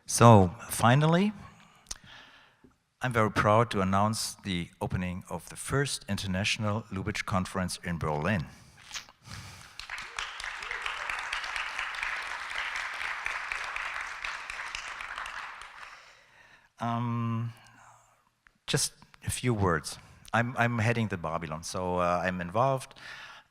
So, finally, I'm very proud to announce the opening of the first International Lubitsch Conference in Berlin. Just a few words. I'm heading the Babylon, so I'm involved.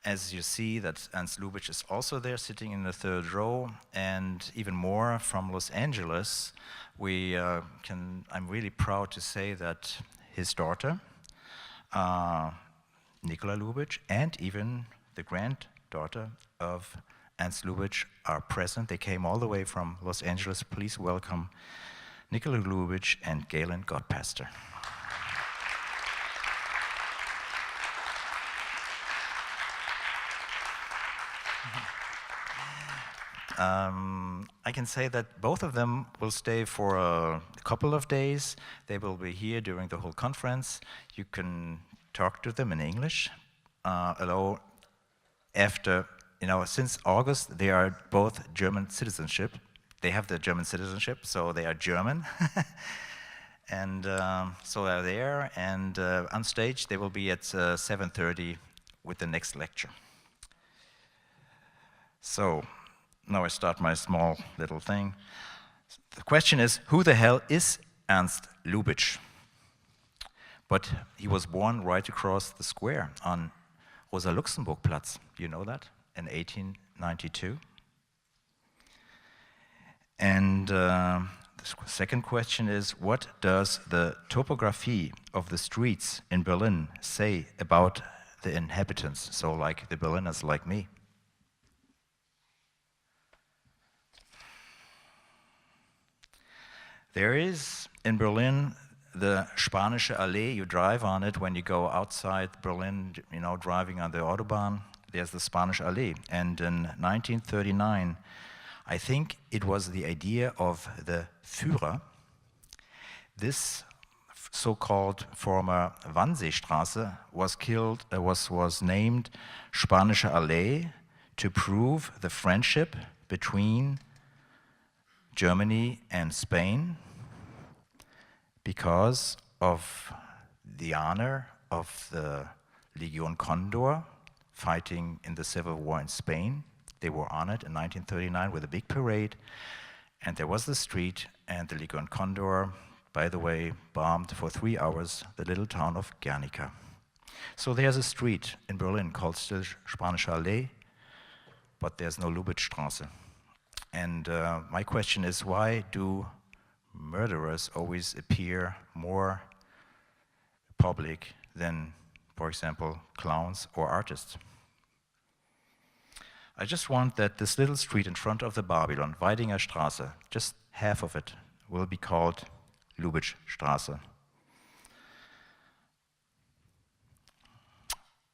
As you see, that Ernst Lubitsch is also there, sitting in the third row, and even more from Los Angeles. I'm really proud to say that his daughter, Nicola Lubitsch, and even the granddaughter of Ernst Lubitsch are present. They came all the way from Los Angeles. Please welcome Nicola Lubitsch and Galen Gottpaster. I can say that both of them will stay for a couple of days. They will be here during the whole conference. You can talk to them in English. Although after, since August, they are both German citizenship. They have the German citizenship, so they are German. And so they're there, and on stage they will be at 7:30 with the next lecture. So, now I start my small little thing. The question is, who the hell is Ernst Lubitsch? But he was born right across the square on Rosa-Luxemburg-Platz. You know that? In 1892. And the second question is, what does the topography of the streets in Berlin say about the inhabitants? So like the Berliners like me. There is, in Berlin, the Spanische Allee. You drive on it when you go outside Berlin, driving on the Autobahn. There's the Spanische Allee. And in 1939, I think it was the idea of the Führer. This so-called former Wannseestraße was named Spanische Allee to prove the friendship between Germany and Spain, because of the honor of the Legion Condor fighting in the Civil War in Spain. They were honored in 1939 with a big parade, and there was the street, and the Legion Condor, by the way, bombed for 3 hours the little town of Guernica. So there's a street in Berlin called still Spanische Allee, but there's no Lubitzstraße. And my question is, why do murderers always appear more public than, for example, clowns or artists? I just want that this little street in front of the Babylon, Weidinger Straße, just half of it will be called Lubitschstraße.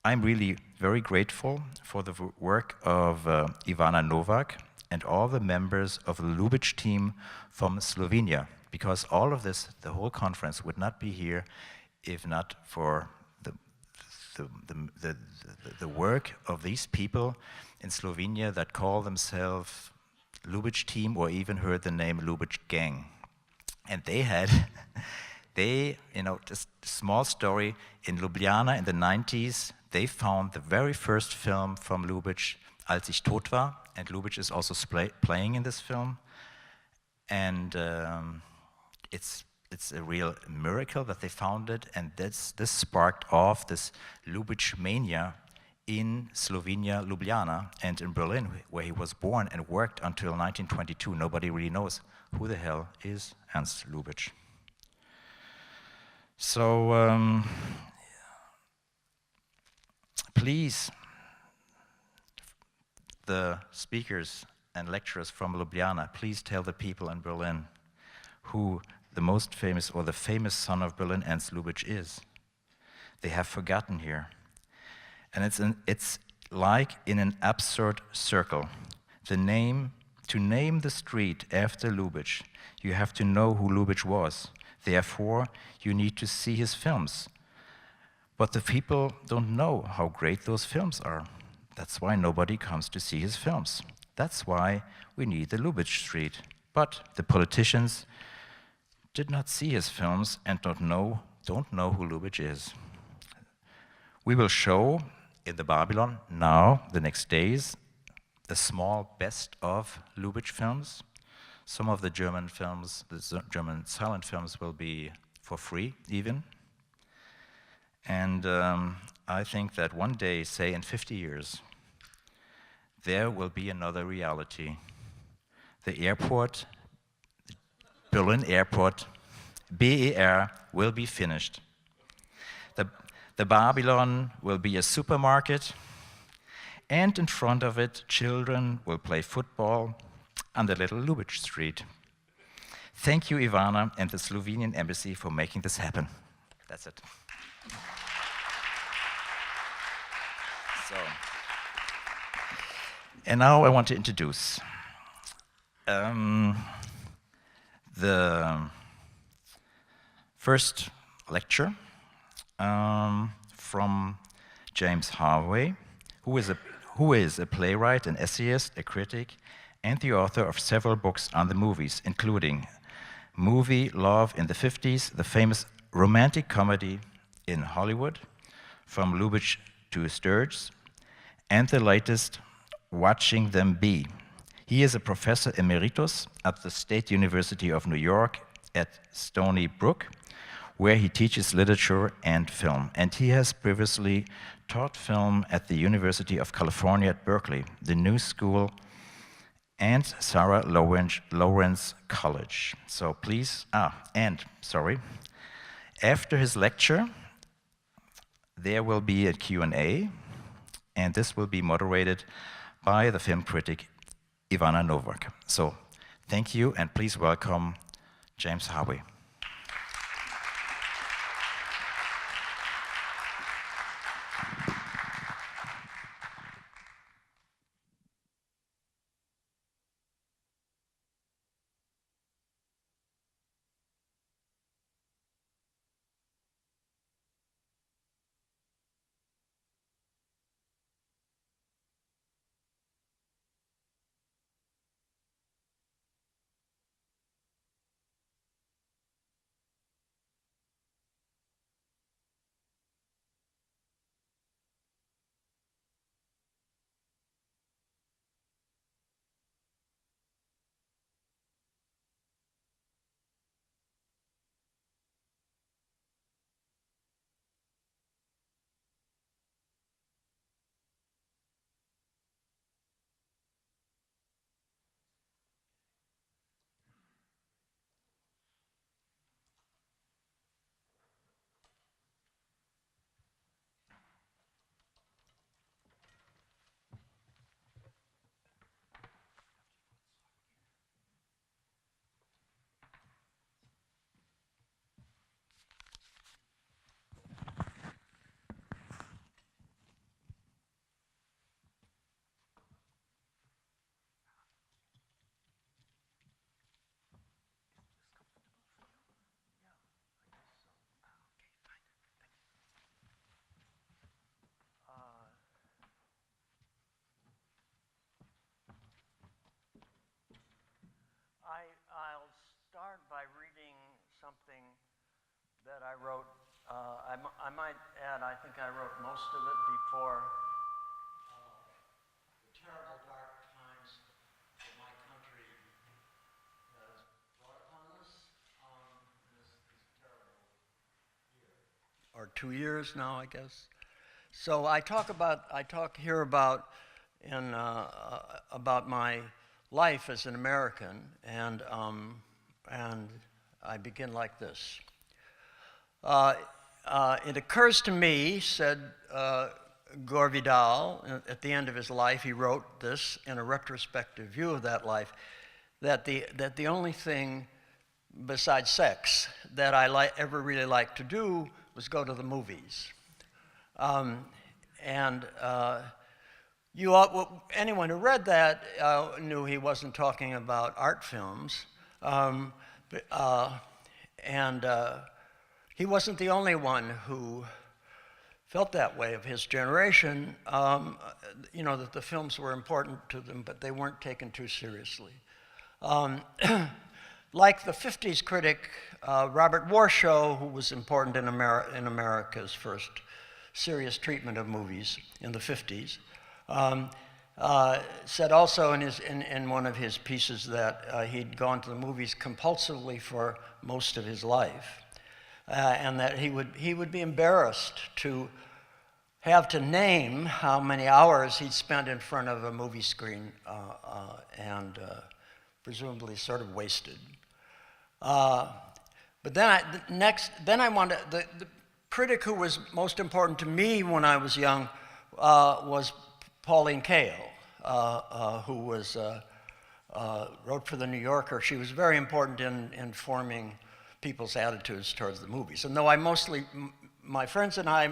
I'm really very grateful for the work of Ivana Novak and all the members of the Lubitsch team from Slovenia, because all of this, the whole conference, would not be here if not for the work of these people in Slovenia that call themselves Lubitsch team, or even heard the name Lubitsch gang. And they had, just a small story, in Ljubljana in the 90s, they found the very first film from Lubitsch, Als ich tot war, and Lubitsch is also playing in this film. And it's a real miracle that they found it, and this sparked off this Lubitsch mania in Slovenia, Ljubljana, and in Berlin, where he was born and worked until 1922. Nobody really knows who the hell is Ernst Lubitsch. So please, the speakers and lecturers from Ljubljana, please tell the people in Berlin who the most famous, or the famous son of Berlin, Ernst Lubitsch, is. They have forgotten here. And it's like in an absurd circle. To name the street after Lubitsch, you have to know who Lubitsch was. Therefore, you need to see his films. But the people don't know how great those films are. That's why nobody comes to see his films. That's why we need the Lubitsch Street. But the politicians did not see his films and don't know who Lubitsch is. We will show in the Babylon now, the next days, a small best of Lubitsch films. Some of the German films, the German silent films, will be for free even. And I think that one day, say in 50 years, there will be another reality. The airport, Berlin Airport, BER, will be finished. The Babylon will be a supermarket, and in front of it, children will play football on the little Lubitsch Street. Thank you, Ivana, and the Slovenian embassy for making this happen. That's it. And now I want to introduce the first lecture from James Harvey, who is a playwright, an essayist, a critic, and the author of several books on the movies, including Movie Love in the 50s, the famous romantic comedy in Hollywood, From Lubitsch to Sturges, and the latest, Watching Them Be. He is a professor emeritus at the State University of New York at Stony Brook, where he teaches literature and film. And he has previously taught film at the University of California at Berkeley, the New School, and Sarah Lawrence College. So please, after his lecture, there will be a Q&A, and this will be moderated by the film critic Ivana Novak. So thank you, and please welcome James Harvey. I'll start by reading something that I wrote. I might add, I think I wrote most of it before the terrible dark times that my country has brought upon us this terrible year. Or 2 years now, I guess. So I talk here about my life as an American, and I begin like this. It occurs to me, said Gore Vidal, at the end of his life, he wrote this in a retrospective view of that life, that the only thing besides sex that I ever really liked to do was go to the movies. Anyone who read that knew he wasn't talking about art films, he wasn't the only one who felt that way of his generation, that the films were important to them, but they weren't taken too seriously. Um, like the 50s critic Robert Warshaw, who was important in America's first serious treatment of movies in the 50s, said also in one of his pieces that he'd gone to the movies compulsively for most of his life, and that he would be embarrassed to have to name how many hours he'd spent in front of a movie screen and presumably sort of wasted. But then the critic who was most important to me when I was young was Pauline Kael, who was wrote for the New Yorker. She was very important in forming people's attitudes towards the movies. And though my friends and I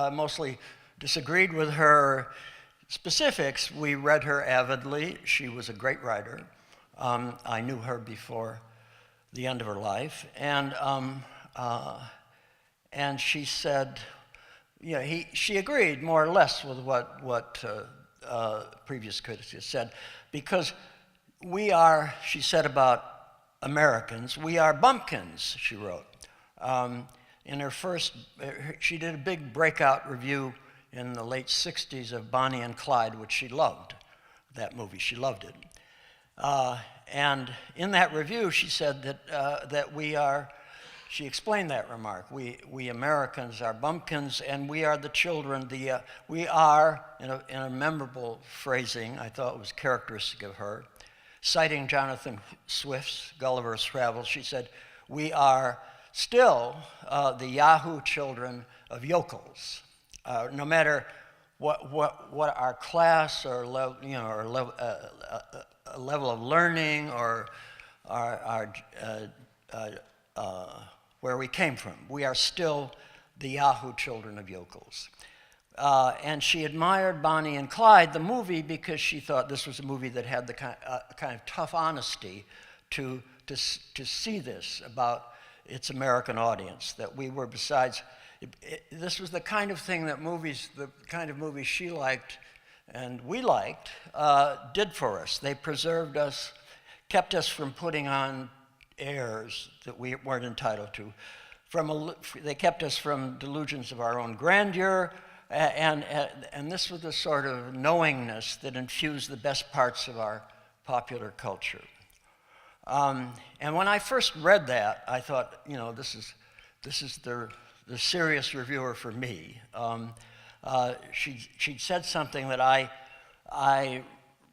mostly disagreed with her specifics, we read her avidly. She was a great writer. I knew her before the end of her life, and she said, she agreed more or less with what previous critics had said, because we are, she said about Americans, we are bumpkins, she wrote. In her first, she did a big breakout review in the late 60s of Bonnie and Clyde, which she loved, that movie, she loved it. And in that review, she said that we are, she explained that remark, we Americans are bumpkins, and we are the children, we are, in a memorable phrasing, I thought was characteristic of her, citing Jonathan Swift's Gulliver's Travels, she said, we are still the Yahoo children of yokels. No matter what our class or level of learning or where we came from, we are still the Yahoo children of yokels. And she admired Bonnie and Clyde, the movie, because she thought this was a movie that had the kind of tough honesty to see this about its American audience, that we were besides, this was the kind of thing that the kind of movies she liked and we liked, did for us. They preserved us, kept us from putting on airs that we weren't entitled to. They kept us from delusions of our own grandeur, and this was the sort of knowingness that infused the best parts of our popular culture. And when I first read that, I thought, this is the serious reviewer for me. She'd said something that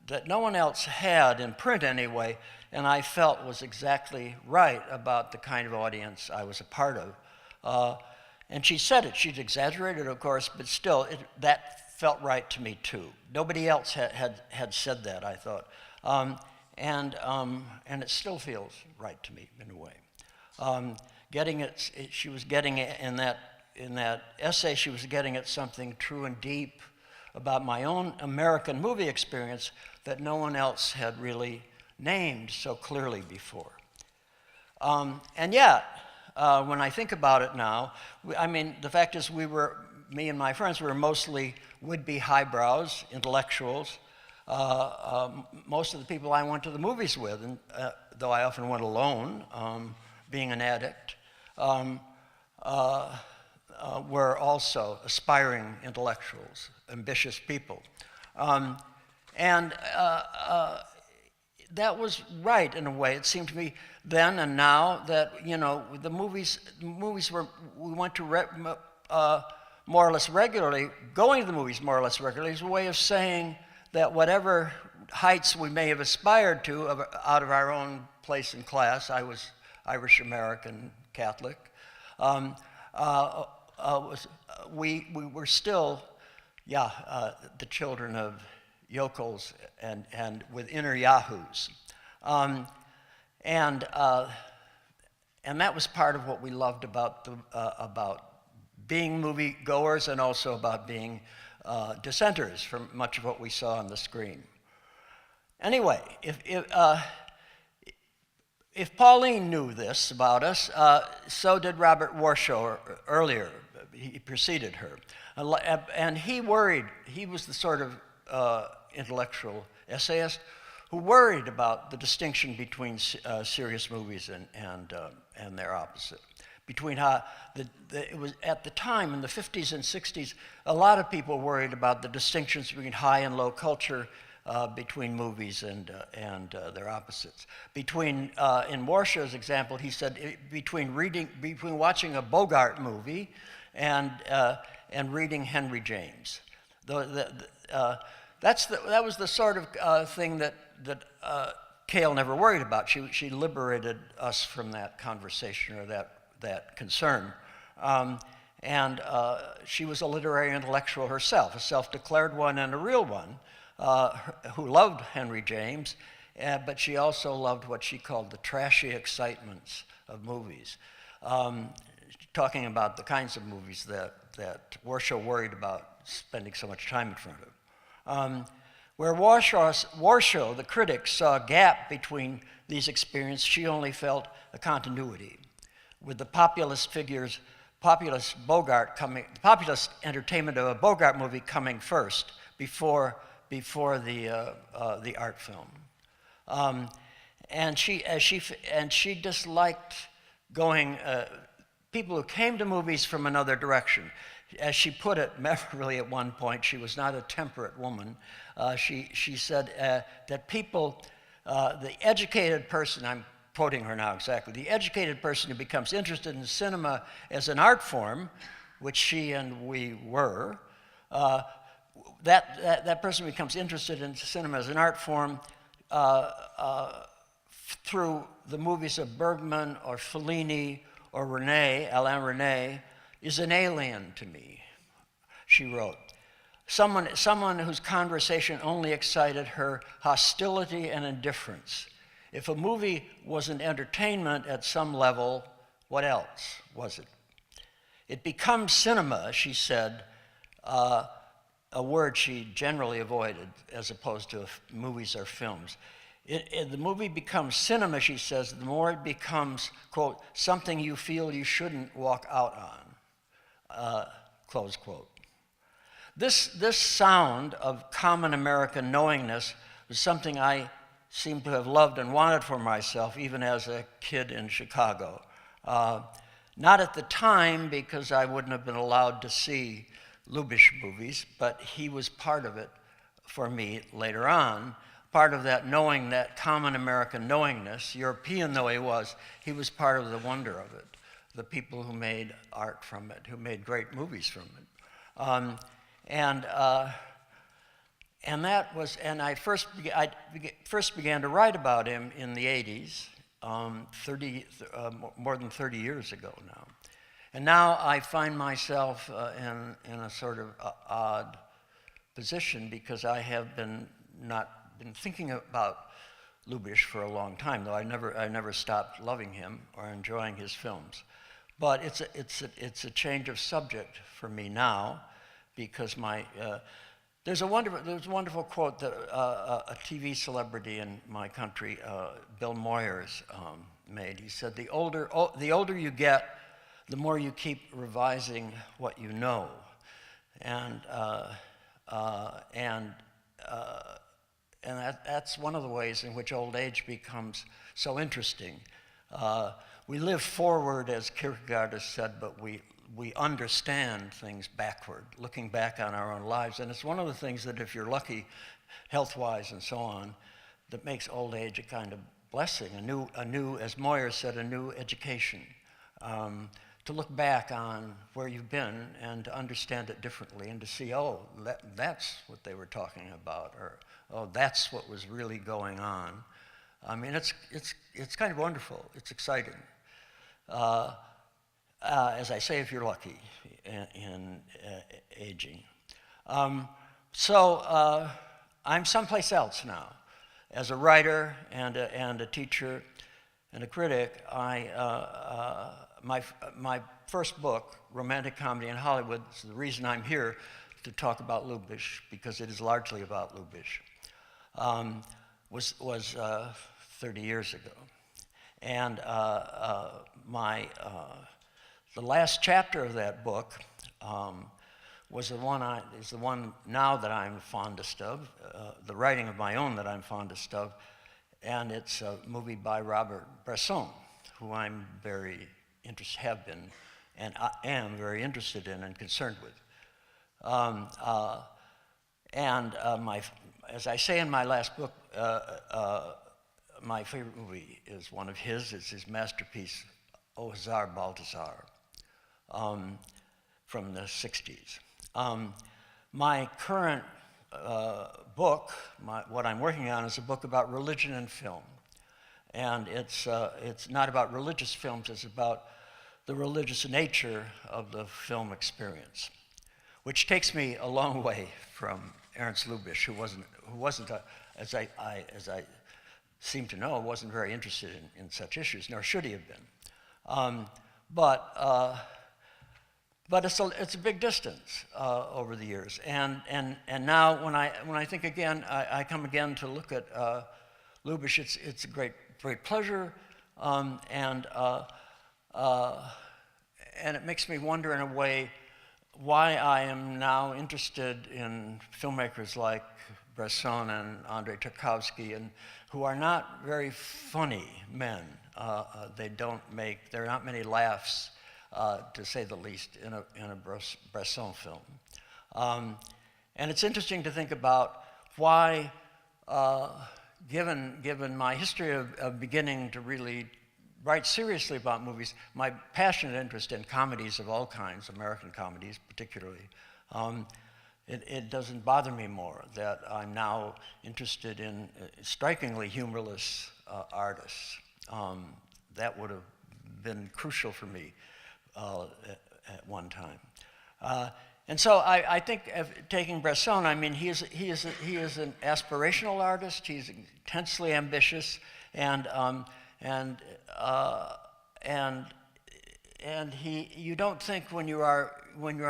that no one else had in print anyway, and I felt was exactly right about the kind of audience I was a part of. And she said it. She'd exaggerated, of course, but still, that felt right to me too. Nobody else had said that, I thought. And it still feels right to me in a way. She was getting it in that essay. She was getting at something true and deep about my own American movie experience that no one else had really named so clearly before. And yet, when I think about it now, the fact is me and my friends were mostly would-be highbrows, intellectuals. Most of the people I went to the movies with, and though I often went alone, being an addict, were also aspiring intellectuals, ambitious people. And that was right in a way. It seemed to me then and now that, the movies were, we went to more or less regularly, going to the movies more or less regularly is a way of saying that whatever heights we may have aspired to out of our own place in class, I was Irish American Catholic, we were still, the children of yokels and with inner yahoos. And that was part of what we loved about being movie goers and also about being dissenters from much of what we saw on the screen. Anyway, if Pauline knew this about us, so did Robert Warshaw earlier. He preceded her. And he worried, he was the sort of intellectual essayist who worried about the distinction between serious movies and their opposite. Between how it was at the time in the 50s and 60s, a lot of people worried about the distinctions between high and low culture, between movies and their opposites. Between, in Warshaw's example, he said between watching a Bogart movie and reading Henry James. That was the sort of thing that Cale never worried about. She liberated us from that conversation or that concern. She was a literary intellectual herself, a self-declared one and a real one, who loved Henry James, but she also loved what she called the trashy excitements of movies, talking about the kinds of movies that Warshaw worried about spending so much time in front of. Where Warshaw, the critic, saw a gap between these experiences, she only felt a continuity. With the populist entertainment of a Bogart movie coming first before the art film, and she disliked going people who came to movies from another direction. As she put it, really at one point, she was not a temperate woman. She said that people, the educated person, I'm quoting her now exactly, the educated person who becomes interested in cinema as an art form, which she and we were, that person becomes interested in cinema as an art form through the movies of Bergman or Fellini or Alain Resnais, is an alien to me, she wrote. Someone whose conversation only excited her hostility and indifference. If a movie was an entertainment at some level, what else was it? It becomes cinema, she said, a word she generally avoided as opposed to movies or films. The movie becomes cinema, she says, the more it becomes, quote, something you feel you shouldn't walk out on, close quote. This sound of common American knowingness was something I seem to have loved and wanted for myself, even as a kid in Chicago. Not at the time, because I wouldn't have been allowed to see Lubitsch movies, but he was part of it for me later on. Part of that knowing, that common American knowingness, European though he was part of the wonder of it. The people who made art from it, who made great movies from it. And I first began to write about him in the 80s, more than 30 years ago now. And now I find myself in a sort of odd position because I have not been thinking about Lubitsch for a long time, though I never stopped loving him or enjoying his films. But it's a change of subject for me now, because there's a wonderful quote that a TV celebrity in my country, Bill Moyers, made. He said, "The older you get, the more you keep revising what you know," and that's one of the ways in which old age becomes so interesting. We live forward, as Kierkegaard has said, but we understand things backward, looking back on our own lives. And it's one of the things that, if you're lucky, health-wise and so on, that makes old age a kind of blessing, a new, as Moyers said, a new education. To look back on where you've been and to understand it differently and to see, oh, that's what they were talking about, or oh, that's what was really going on. I mean, it's kind of wonderful. It's exciting. As I say, if you're lucky in aging. So I'm someplace else now. As a writer and a teacher and a critic, my first book, Romantic Comedy in Hollywood, is the reason I'm here to talk about Lubitsch, because it is largely about Lubitsch, was 30 years ago. And the last chapter of that book is the one now that I'm fondest of, the writing of my own that I'm fondest of, and it's a movie by Robert Bresson, who I'm very interested, have been, and I am very interested in and concerned with. As I say in my last book, my favorite movie is one of his. It's his masterpiece, O Hazar Balthazar, from the 60s. My current book, what I'm working on, is a book about religion and film. And it's not about religious films, it's about the religious nature of the film experience, which takes me a long way from Ernst Lubitsch, who wasn't as I seem to know, wasn't very interested in such issues, nor should he have been. But it's a big distance over the years, and now when I think again, I come again to look at Lubitsch. It's a great pleasure, and it makes me wonder in a way why I am now interested in filmmakers like Bresson and Andrei Tarkovsky, and who are not very funny men. There are not many laughs, to say the least, in a Bresson film. And it's interesting to think about why, given my history of beginning to really write seriously about movies, my passionate interest in comedies of all kinds, American comedies particularly, it doesn't bother me more that I'm now interested in strikingly humorless artists. That would have been crucial for me at one time. And so I think taking Bresson, I mean, he is an aspirational artist. He's intensely ambitious, and you don't think when you're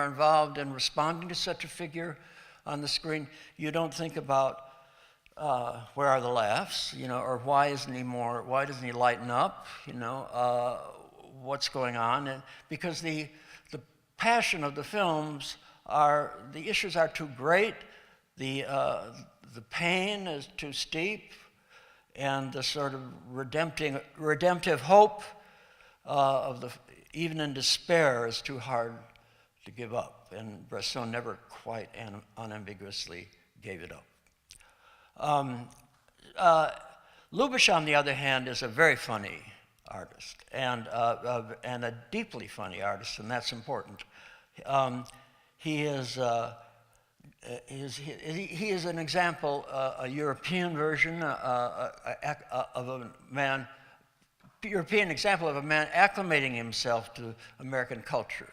involved in responding to such a figure on the screen, you don't think about where are the laughs, or why doesn't he lighten up, what's going on, and because the passion of the films the issues are too great, the pain is too steep, and the sort of redemptive hope even in despair is too hard to give up, and Bresson never quite unambiguously gave it up. Lubitsch, on the other hand, is a very funny artist, and a deeply funny artist, and that's important. He is an example, a European version of a man. European example of a man acclimating himself to American culture.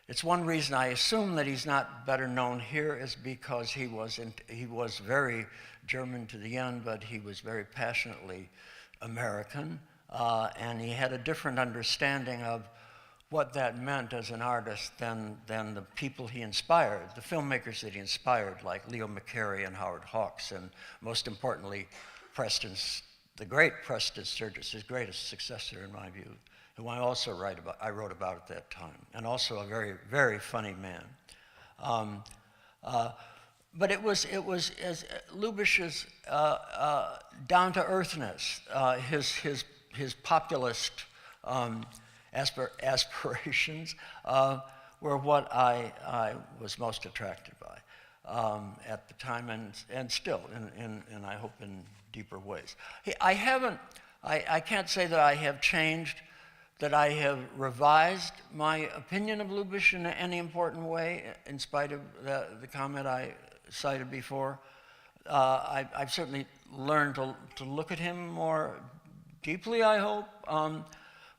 It's one reason I assume that he's not better known here is because he was very German to the end, but he was very passionately American, and he had a different understanding of what that meant as an artist than the people he inspired, the filmmakers that he inspired, like Leo McCarey and Howard Hawks, and most importantly, the great Preston Sturges, his greatest successor in my view, who I also wrote about at that time, and also a very, very funny man. But it was as Lubitsch's down-to-earthness, his populist aspirations were what I was most attracted by at the time, and still, and I hope in deeper ways. I can't say that I have changed, that I have revised my opinion of Lubitsch in any important way, in spite of the comment I cited before. I've certainly learned to look at him more deeply, I hope.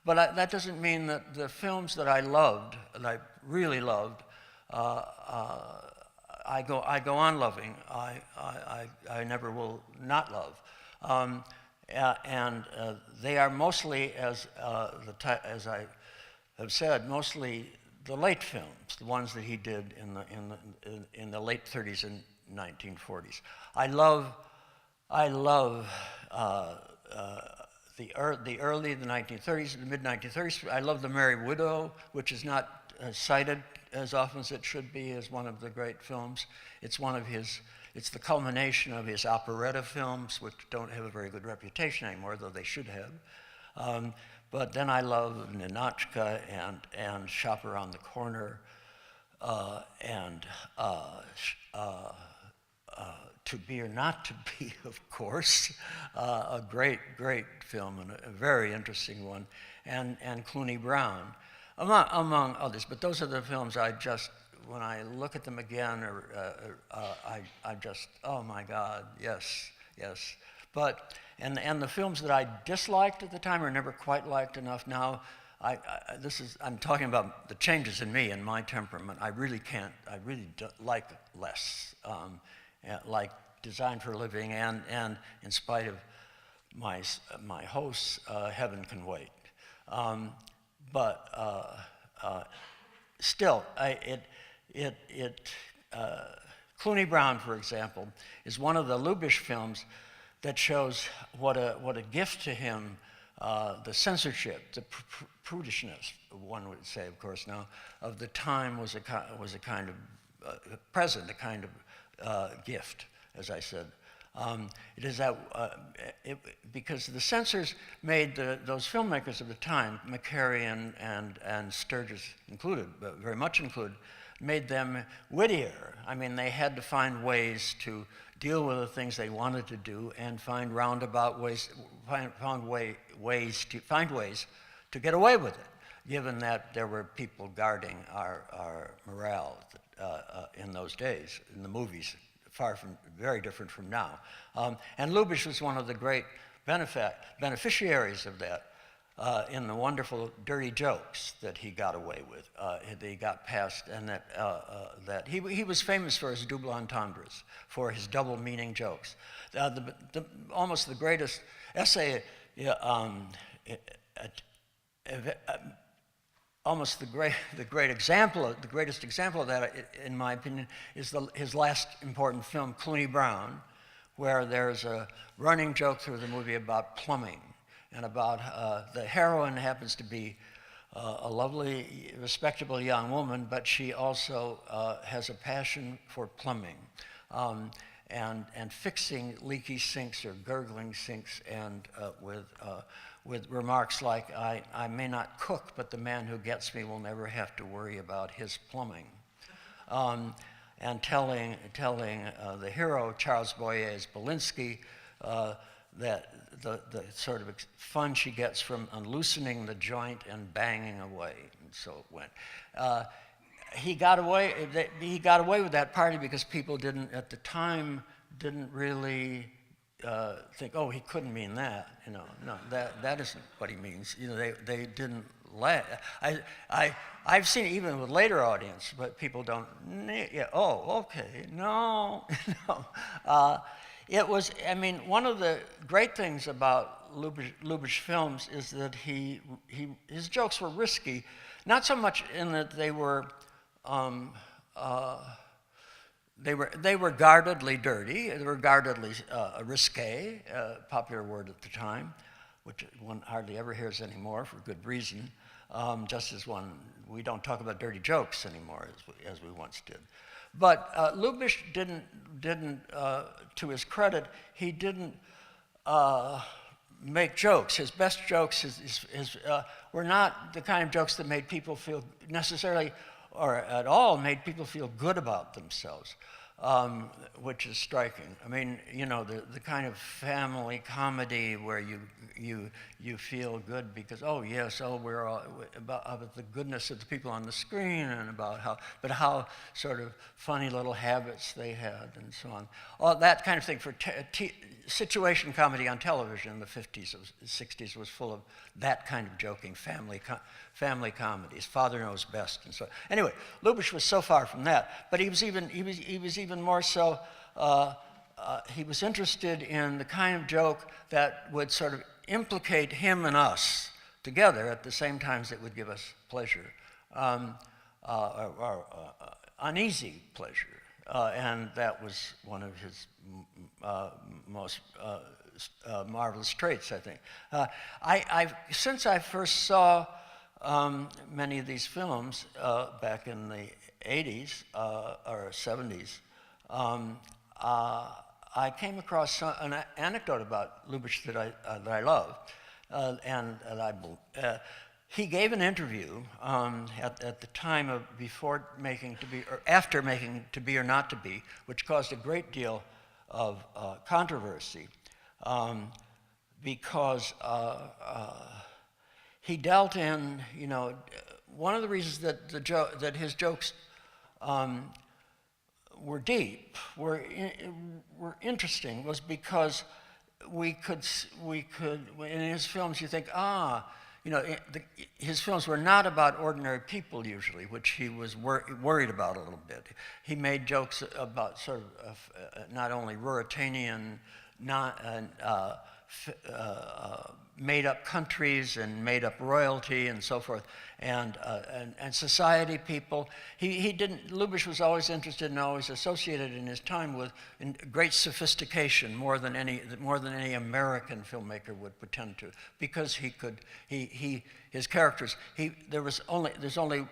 But that doesn't mean that the films that I loved, that I really loved, I go on loving. I never will not love. And they are mostly, as I have said, mostly the late films, the ones that he did in the late 30s and 1940s. I love the 1930s, the mid-1930s. I love The Merry Widow, which is not cited as often as it should be as one of the great films. It's the culmination of his operetta films, which don't have a very good reputation anymore, though they should have. But then I love Ninotchka and Shop Around the Corner and To Be or Not to Be, of course, a great film and a very interesting one, and Clooney Brown, among others. But those are the films I just, when I look at them again, I just, oh my God, yes. But, and the films that I disliked at the time or never quite liked enough now, I'm talking about the changes in me and my temperament. I really like less, like Design for a Living and in spite of my hosts, Heaven Can Wait. But still, Clooney Brown, for example, is one of the Lubitsch films that shows what a gift to him the censorship, the prudishness, one would say, of course, now, of the time was a kind of present, a kind of gift, as I said. It is that because the censors made those filmmakers of the time, McCary and Sturgis included, but very much included, made them wittier. I mean, they had to find ways to deal with the things they wanted to do and find roundabout ways, find ways to get away with it, given that there were people guarding our morale in those days, in the movies, very different from now. And Lubitsch was one of the great beneficiaries of that in the wonderful dirty jokes that he got away with, that he got past, and that he was famous for his double entendres, for his double meaning jokes. Almost the greatest essay, almost the greatest example of that, in my opinion, is his last important film, Clooney Brown, where there's a running joke through the movie about plumbing, and about the heroine happens to be a lovely, respectable young woman, but she also has a passion for plumbing and fixing leaky sinks or gurgling sinks, and with remarks like, I may not cook, but the man who gets me will never have to worry about his plumbing. And telling the hero, Charles Boyes Belinsky, that the sort of fun she gets from unloosening the joint and banging away, and so it went. He got away with that partly because people at the time didn't really think, oh, he couldn't mean that. No, that isn't what he means. They didn't laugh. I've seen it even with later audience, but people don't. Yeah, oh, okay, no, no. It was, I mean, one of the great things about Lubitsch films is that his jokes were risky, not so much in that they were guardedly dirty, they were guardedly risque, a popular word at the time, which one hardly ever hears anymore for good reason, just as we don't talk about dirty jokes anymore as we once did. But Lubitsch didn't, to his credit, he didn't make jokes. His best jokes were not the kind of jokes that made people feel necessarily, or at all, made people feel good about themselves, which is striking. I mean, the kind of family comedy where you feel good because, oh yes, we're all about the goodness of the people on the screen and about how sort of funny little habits they had and so on. All that kind of thing for situation comedy on television in the 50s and 60s was full of that kind of joking, family comedies. Father Knows Best and so on. Anyway, Lubitsch was so far from that, but he was even more so. He was interested in the kind of joke that would sort of implicate him and us together at the same time as it would give us pleasure, or uneasy pleasure. And that was one of his most marvelous traits, I think. Since I first saw many of these films back in the 80s or 70s, I came across an anecdote about Lubitsch that I love, and he gave an interview at the time of before making To Be, or after making To Be or Not to Be, which caused a great deal of controversy, because he dealt in, one of the reasons that his jokes were deep, were interesting, was because we could in his films you think, his films were not about ordinary people usually, which he was worried about a little bit. He made jokes about sort of not only Ruritanian, made-up countries and made-up royalty and so forth, and society people. Lubitsch was always interested and always associated in his time with great sophistication, more than any American filmmaker would pretend to, because his characters. There's only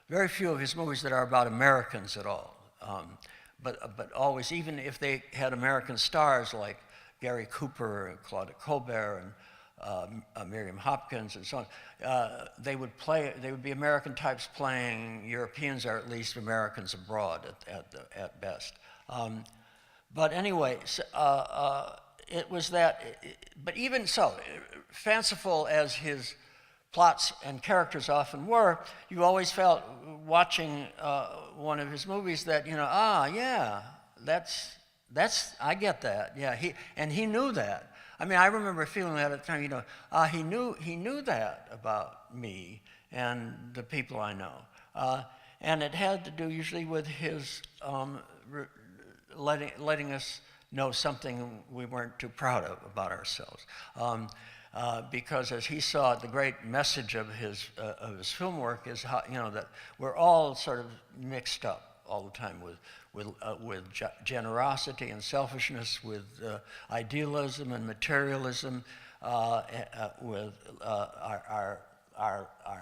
very few of his movies that are about Americans at all. But always, even if they had American stars like Gary Cooper and Claude Colbert and Miriam Hopkins and so on, they would be American types playing Europeans, or at least Americans abroad at best. But anyway, it was that. But even so, fanciful as his plots and characters often were, you always felt watching one of his movies that, yeah, that's I get that. Yeah, he knew that. I mean, I remember feeling that at the time, he knew that about me and the people I know. And it had to do usually with his letting us know something we weren't too proud of about ourselves. Because as he saw it, the great message of his film work is how, that we're all sort of mixed up all the time with generosity and selfishness, with idealism and materialism, with our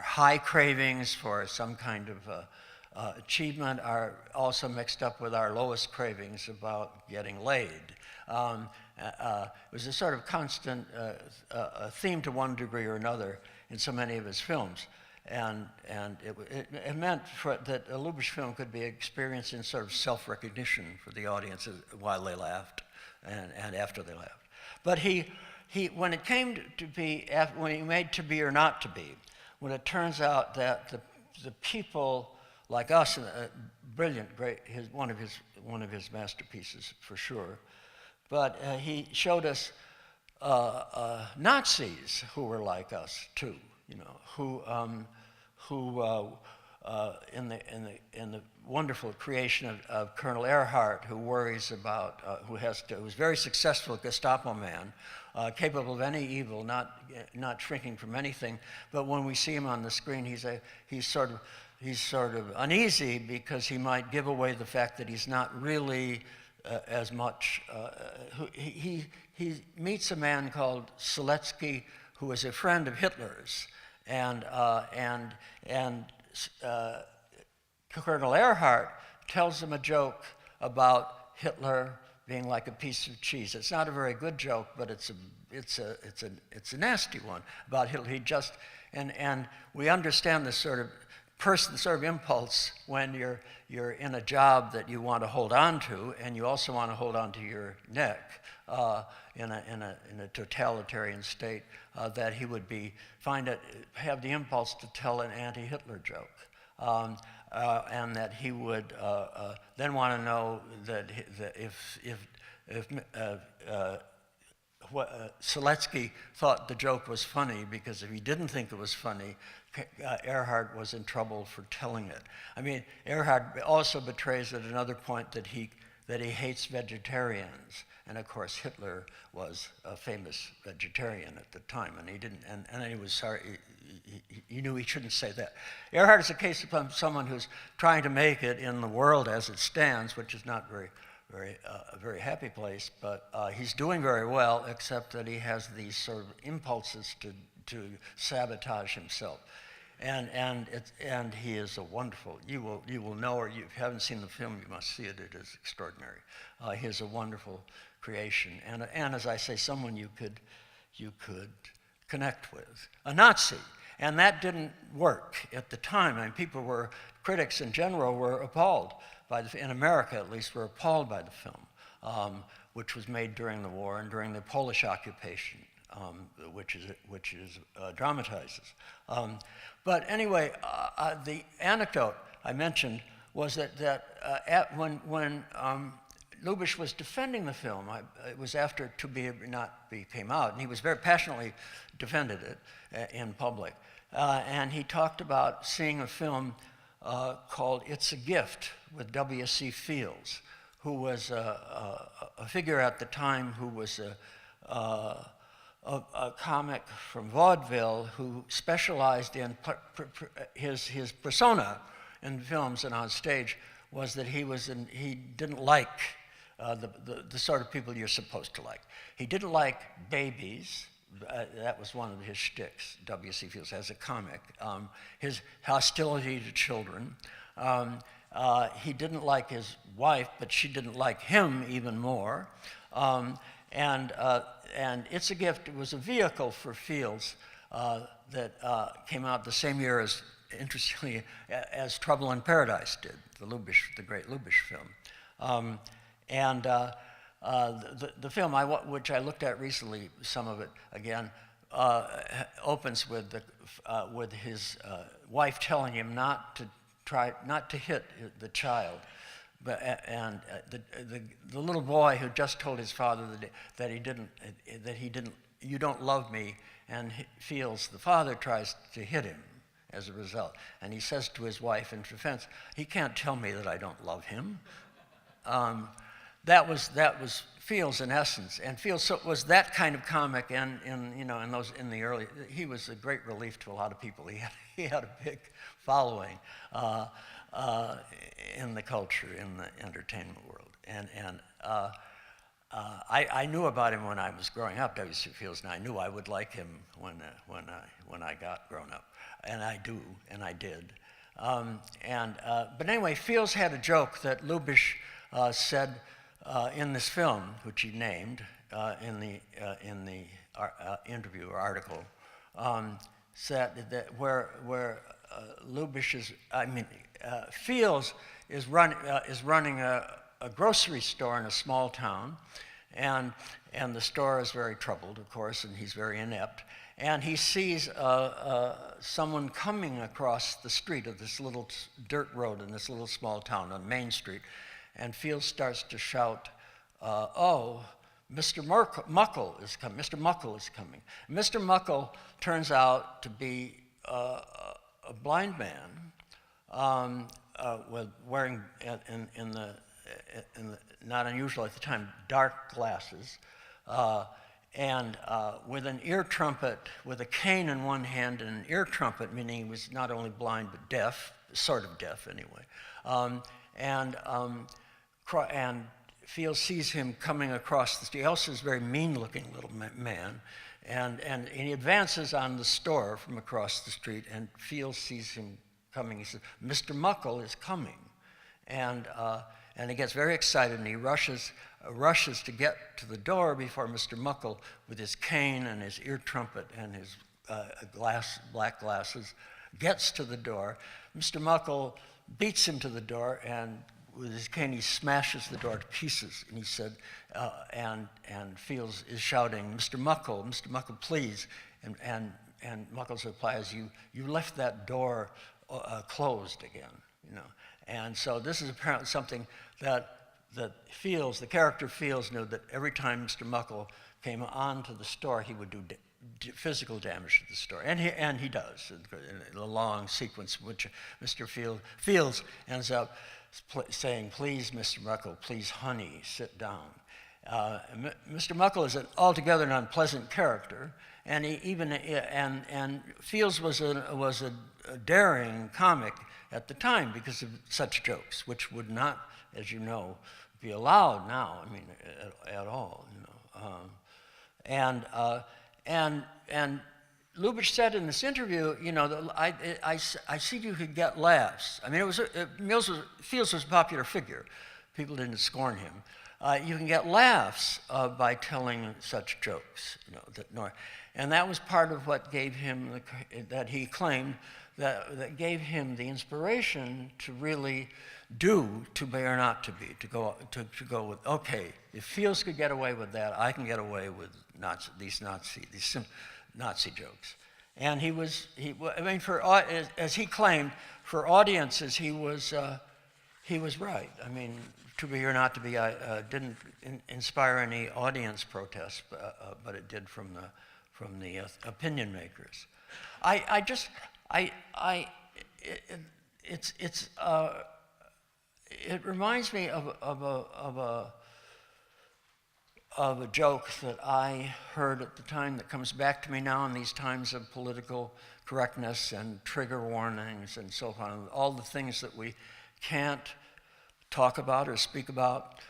high cravings for some kind of achievement are also mixed up with our lowest cravings about getting laid. It was a sort of constant theme to one degree or another in so many of his films. And it meant that a Lubitsch film could be experienced in sort of self-recognition for the audience while they laughed and after they laughed. But when it came to be, when he made To Be or Not to Be, when it turns out that the people like us, brilliant, great, one of his masterpieces for sure, but he showed us Nazis who were like us too, who in the wonderful creation of Colonel Ehrhardt, who worries about, who's very successful Gestapo man, capable of any evil, not shrinking from anything. But when we see him on the screen, he's sort of uneasy because he might give away the fact that he's not really as much. He meets a man called Seletsky, who is a friend of Hitler's, and Colonel Ehrhardt tells him a joke about Hitler being like a piece of cheese. It's not a very good joke, but it's a nasty one about Hitler. And we understand this sort of impulse when you're in a job that you want to hold on to, and you also want to hold on to your neck in a totalitarian state, that he would have the impulse to tell an anti-Hitler joke. And that he would then want to know that if Seletsky thought the joke was funny, because if he didn't think it was funny, Ehrhardt was in trouble for telling it. I mean, Ehrhardt also betrays at another point that he hates vegetarians, and of course Hitler was a famous vegetarian at the time, and he didn't, and he was sorry. He knew he shouldn't say that. Ehrhardt is a case of someone who's trying to make it in the world as it stands, which is not a very happy place, but he's doing very well, except that he has these sort of impulses to to sabotage himself. And he is a wonderful. You will know, or if you haven't seen the film, you must see it. It is extraordinary. He is a wonderful creation, and as I say, someone you could connect with. A Nazi, and that didn't work at the time. I mean, critics in general were appalled by in America at least, were appalled by the film, which was made during the war and during the Polish occupation, which dramatizes. But anyway, the anecdote I mentioned was that when Lubitsch was defending the film, it was after To Be or Not Be came out, and he was very passionately defended it in public. And he talked about seeing a film called It's a Gift with W.C. Fields, who was a figure at the time who was a comic from vaudeville who specialized in his persona in films and on stage was that he didn't like the sort of people you're supposed to like. He didn't like babies. That was one of his shticks, W.C. Fields, as a comic. His hostility to children. He didn't like his wife, but she didn't like him even more. And It's a Gift, it was a vehicle for Fields that came out the same year as, interestingly, as Trouble in Paradise did, the great Lubitsch film. The film, which I looked at recently, some of it again, opens with his wife telling him not to hit the child. The little boy who just told his father that he didn't, you don't love me, and feels the father tries to hit him as a result. And he says to his wife in defense, he can't tell me that I don't love him. That was Fields in essence, and Fields was that kind of comic, and in the early, he was a great relief to a lot of people. He had a big following in the culture, in the entertainment world, and I knew about him when I was growing up, W.C. Fields, and I knew I would like him when I got grown up, and I did. But anyway, Fields had a joke that Lubitsch said in this film, which he named in the interview or article, said that where Lubitsch Fields is running a grocery store in a small town, and the store is very troubled, of course, and he's very inept. And he sees someone coming across the street of this little dirt road in this little small town on Main Street, and Fields starts to shout, "Oh, Mr. Muckle is coming! Mr. Muckle is coming!" Mr. Muckle turns out to be a blind man, wearing in the not unusual at the time dark glasses, and with an ear trumpet, with a cane in one hand and an ear trumpet, meaning he was not only blind but deaf, sort of deaf anyway. And Fields sees him coming across the street. He also is a very mean-looking little man, and he advances on the store from across the street, and Fields sees him coming. He says, "Mr. Muckle is coming," and he gets very excited, and he rushes to get to the door before Mr. Muckle, with his cane and his ear trumpet and his black glasses, gets to the door. Mr. Muckle beats him to the door, and with his cane, he smashes the door to pieces. And he said, and Fields is shouting, "Mr. Muckle, please." And Muckle's reply is, "You left that door closed again," And so this is apparently something that Fields, the character Fields, knew that every time Mr. Muckle came onto the store, he would do physical damage to the store, and he does in a long sequence, which Mr. Fields ends up saying, "Please, Mr. Muckle, please, honey, sit down." Mr. Muckle is an altogether an unpleasant character, and Fields was a daring comic at the time because of such jokes, which would not, as you know, be allowed now. I mean, at all. And Lubitsch said in this interview, you know, I see you could get laughs. I mean, Fields was a popular figure. People didn't scorn him. You can get laughs by telling such jokes, you know. And that was part of what gave him, that he claimed, that gave him the inspiration to really do To Be or Not to Be, to go with, okay, if Fields could get away with that, I can get away with these Nazi jokes. And I mean, as he claimed, for audiences, he was right. I mean, To Be or Not to Be didn't inspire any audience protests, but it did from the opinion makers. It reminds me of a joke that I heard at the time that comes back to me now in these times of political correctness and trigger warnings and so on, all the things that we can't talk about or speak about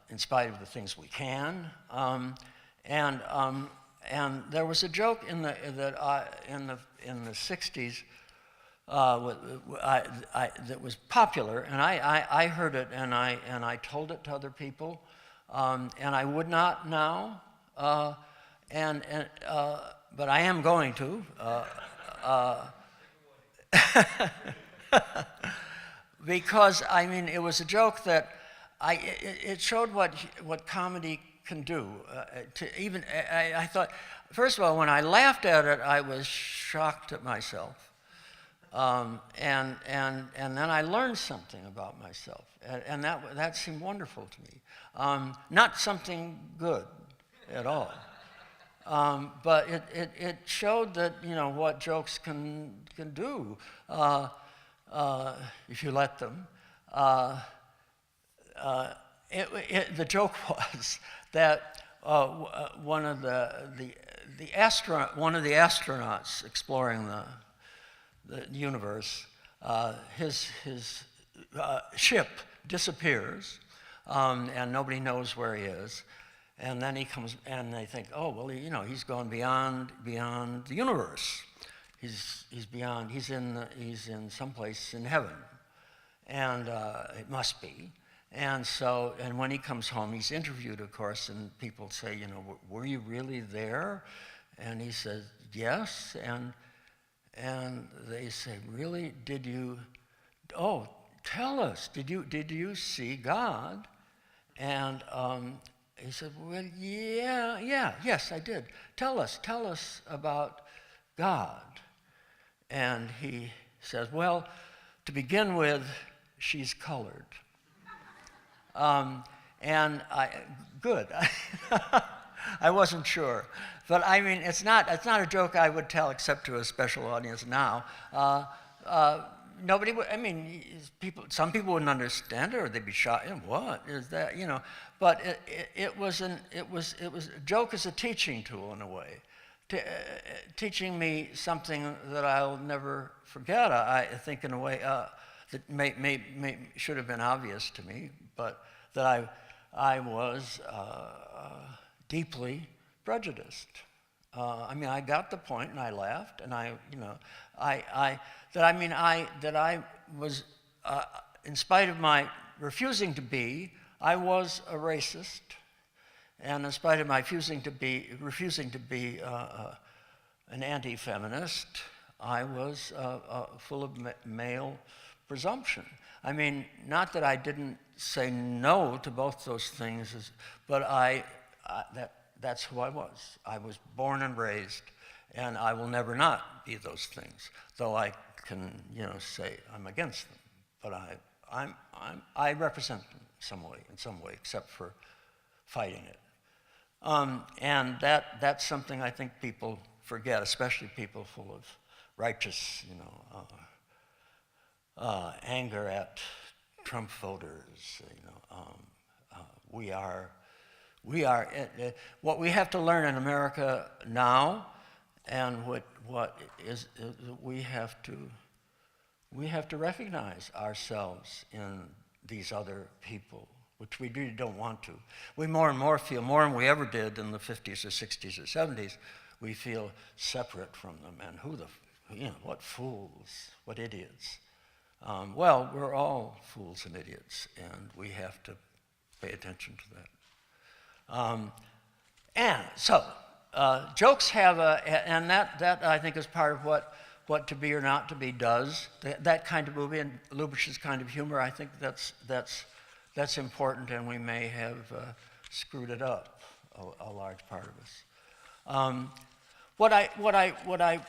in spite of the things we can. And there was a joke in the 60s that was popular, and I heard it, and I told it to other people, and I would not now, but I am going to. Because I mean, it was a joke that it showed what comedy can do. I thought, first of all, when I laughed at it, I was shocked at myself. And then I learned something about myself, and that seemed wonderful to me. Not something good at all, but it showed that, you know, what jokes can do if you let them. The joke was that one of the astronauts exploring the universe, his ship disappears, and nobody knows where he is. And then he comes, and they think, oh, well, you know, he's gone beyond the universe. He's in someplace in heaven, and it must be. And so, and when he comes home, he's interviewed, of course, and people say, you know, were you really there? And he says, yes. And they say, really? Did you? Oh, tell us. Did you see God? And he said, well, yes, I did. Tell us about God. And he says, well, to begin with, she's colored. And good. I wasn't sure. But I mean, it's not a joke I would tell except to a special audience now. Nobody would, I mean, some people wouldn't understand it, or they'd be shocked. What is that? You know, but it was a joke is a teaching tool in a way, teaching me something that I'll never forget. I think in a way that should have been obvious to me, but that I was deeply prejudiced. I mean, I got the point, and I laughed, and I was, in spite of my refusing to be, I was a racist, and in spite of my refusing to be an anti-feminist, I was full of male presumption. I mean, not that I didn't say no to both those things, but that's who I was. I was born and raised, and I will never not be those things, though I can, you know, say I'm against them. But I represent them in some way, except for fighting it. And that's something I think people forget, especially people full of righteous, you know, anger at Trump voters. You know, what we have to learn in America now, and what is we have to recognize ourselves in these other people, which we really don't want to. We more and more feel, more than we ever did in the 50s or 60s or 70s, we feel separate from them, and what fools, what idiots. Well, we're all fools and idiots, and we have to pay attention to that. And so, jokes have and that I think is part of what To Be or Not to Be does. That kind of movie and Lubitsch's kind of humor, I think that's important, and we may have screwed it up, a large part of us. What I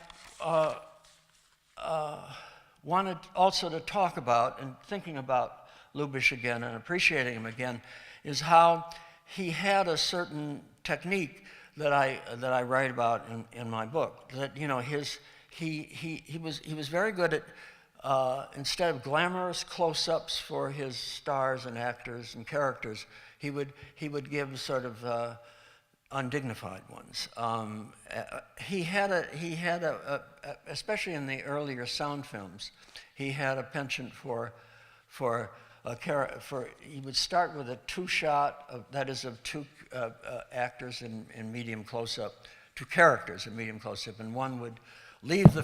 wanted also to talk about, and thinking about Lubitsch again and appreciating him again, is how he had a certain technique that I write about in my book. That he was very good at instead of glamorous close-ups for his stars and actors and characters, he would give sort of undignified ones. He had a especially in the earlier sound films, he had a penchant for he would start with a two-shot of two actors in medium close-up, two characters in medium close-up, and one would leave the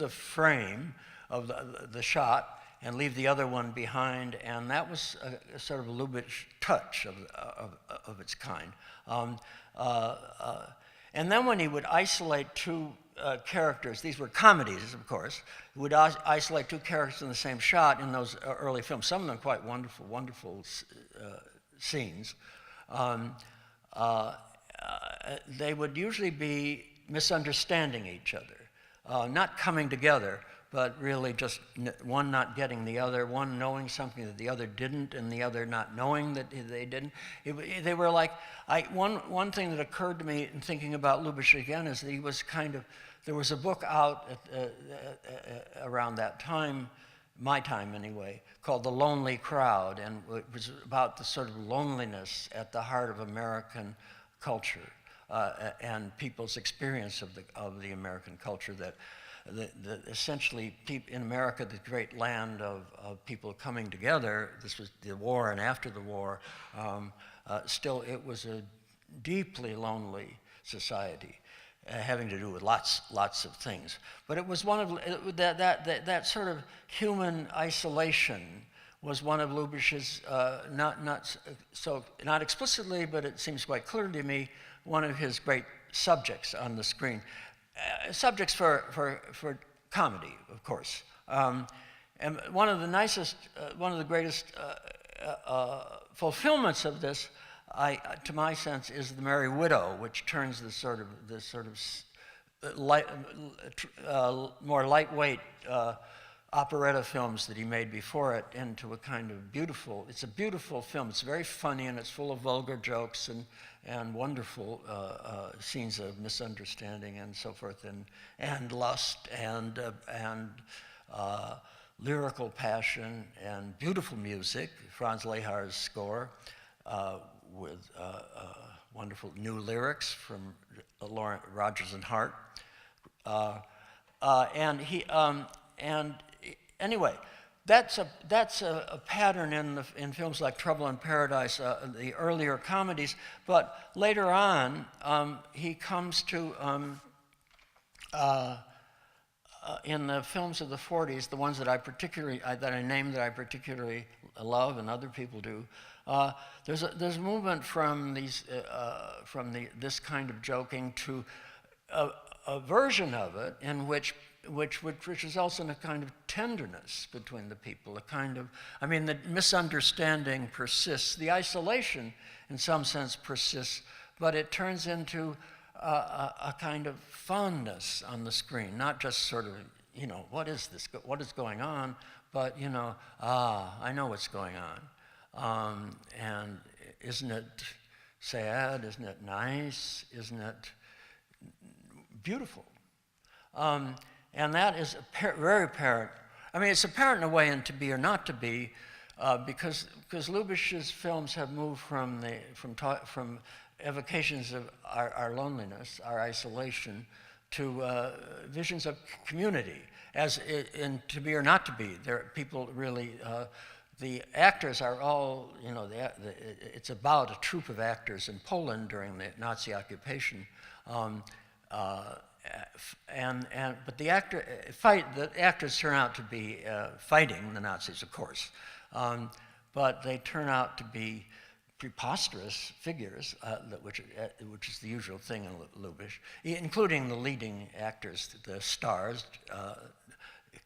frame of the shot and leave the other one behind, and that was a sort of a Lubitsch touch of its kind. And then when he would isolate two characters, these were comedies, of course, he would isolate two characters in the same shot in those early films, some of them quite wonderful scenes. They would usually be misunderstanding each other, not coming together, but really just one not getting the other, one knowing something that the other didn't, and the other not knowing that they didn't. They were like, one thing that occurred to me in thinking about Lubitsch again is that he was there was a book out around that time, my time anyway, called The Lonely Crowd, and it was about the sort of loneliness at the heart of American culture and people's experience of the American culture, that essentially in America, the great land of people coming together, this was the war and after the war, still it was a deeply lonely society, having to do with lots of things. But it was one of that sort of human isolation was one of Lubitsch's, not explicitly, but it seems quite clear to me, one of his great subjects on the screen. Subjects for comedy, of course. And one of the greatest fulfillments of this, to my sense, is The Merry Widow, which turns this sort of more lightweight operetta films that he made before it into a kind of beautiful. It's a beautiful film. It's very funny, and it's full of vulgar jokes and wonderful scenes of misunderstanding and so forth, and lust and lyrical passion and beautiful music. Franz Lehar's score with wonderful new lyrics from Lawrence Rodgers and Hart, anyway. That's a pattern in films like Trouble in Paradise, the earlier comedies. But later on, he comes to in the films of the 40s, the ones that I named that I particularly love, and other people do. There's a movement from this kind of joking to a version of it in which results in a kind of tenderness between the people, the misunderstanding persists, the isolation in some sense persists, but it turns into a kind of fondness on the screen, not just sort of, what is this, what is going on, but, I know what's going on. And isn't it sad? Isn't it nice? Isn't it beautiful? And that is very apparent. I mean, it's apparent in a way in To Be or Not to Be, because Lubitsch's films have moved from evocations of our loneliness, our isolation, to visions of community. As in To Be or Not to Be, people really the actors are all, it's about a troupe of actors in Poland during the Nazi occupation. But the actors turn out to be fighting the Nazis, of course, but they turn out to be preposterous figures, which is the usual thing in Lubitsch, including the leading actors, the stars,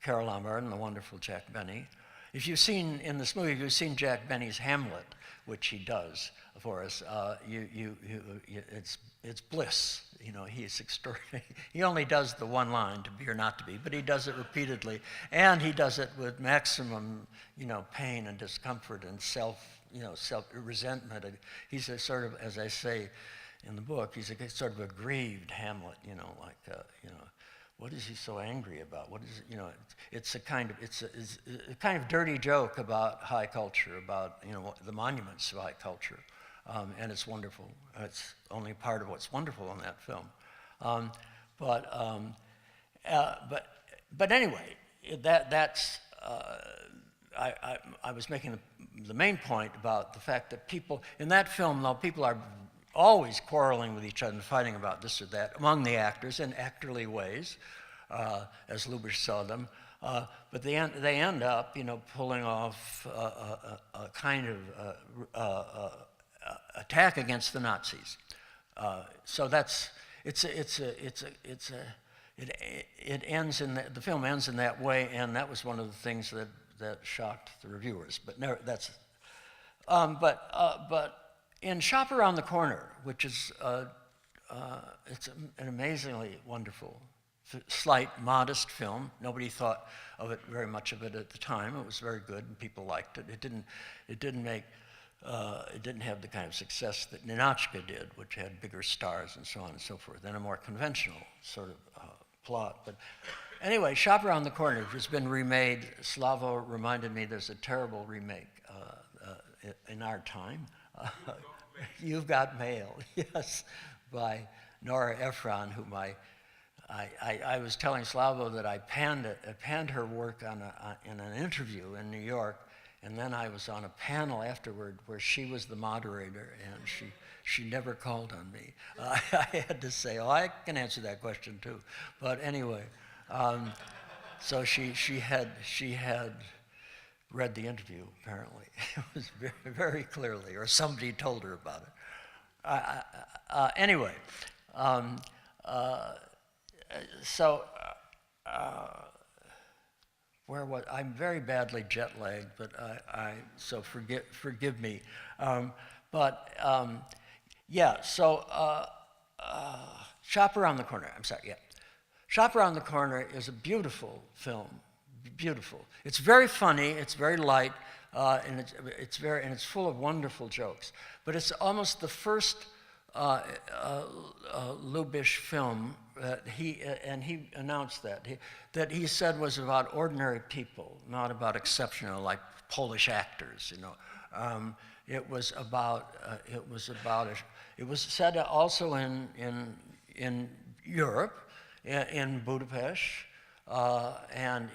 Carol Lombard and the wonderful Jack Benny. If you've seen in this movie, if you've seen Jack Benny's Hamlet, which he does for us, it's bliss. He's extraordinary. He only does the one line, to be or not to be, but he does it repeatedly, and he does it with maximum, pain and discomfort and self-resentment. He's a sort of, as I say in the book, he's a sort of a grieved Hamlet. What is he so angry about? What is it? It's a kind of dirty joke about high culture, about the monuments of high culture, and it's wonderful. It's only part of what's wonderful in that film. But anyway, that's. I was making the main point about the fact that people in that film, though, people are always quarreling with each other and fighting about this or that among the actors in actorly ways, as Lubitsch saw them. But they end up, pulling off a kind of attack against the Nazis. So it ends in the film ends in that way, and that was one of the things that shocked the reviewers. But no, that's. But in Shop Around the Corner, which is it's an amazingly wonderful, slight, modest film. Nobody thought of it very much of it at the time. It was very good, and people liked it. It didn't have the kind of success that Ninotchka did, which had bigger stars and so on and so forth, and a more conventional sort of plot. But anyway, Shop Around the Corner has been remade. Slavo reminded me there's a terrible remake in our time. You've Got Mail, yes, by Nora Ephron, whom I was telling Slavo that I panned her work in an interview in New York, and then I was on a panel afterward where she was the moderator, and she never called on me. I had to say, oh, I can answer that question too. But anyway, so she had read the interview, apparently. It was very, very clearly, or somebody told her about it. Anyway, where was I'm very badly jet lagged, but so forgive me. Yeah. So Shop Around the Corner. I'm sorry. Yeah, Shop Around the Corner is a beautiful film. Beautiful. It's very funny. It's very light, and it's full of wonderful jokes. But it's almost the first Lubitsch film that he announced that he said was about ordinary people, not about exceptional, like Polish actors. It was said also in Europe, in Budapest. And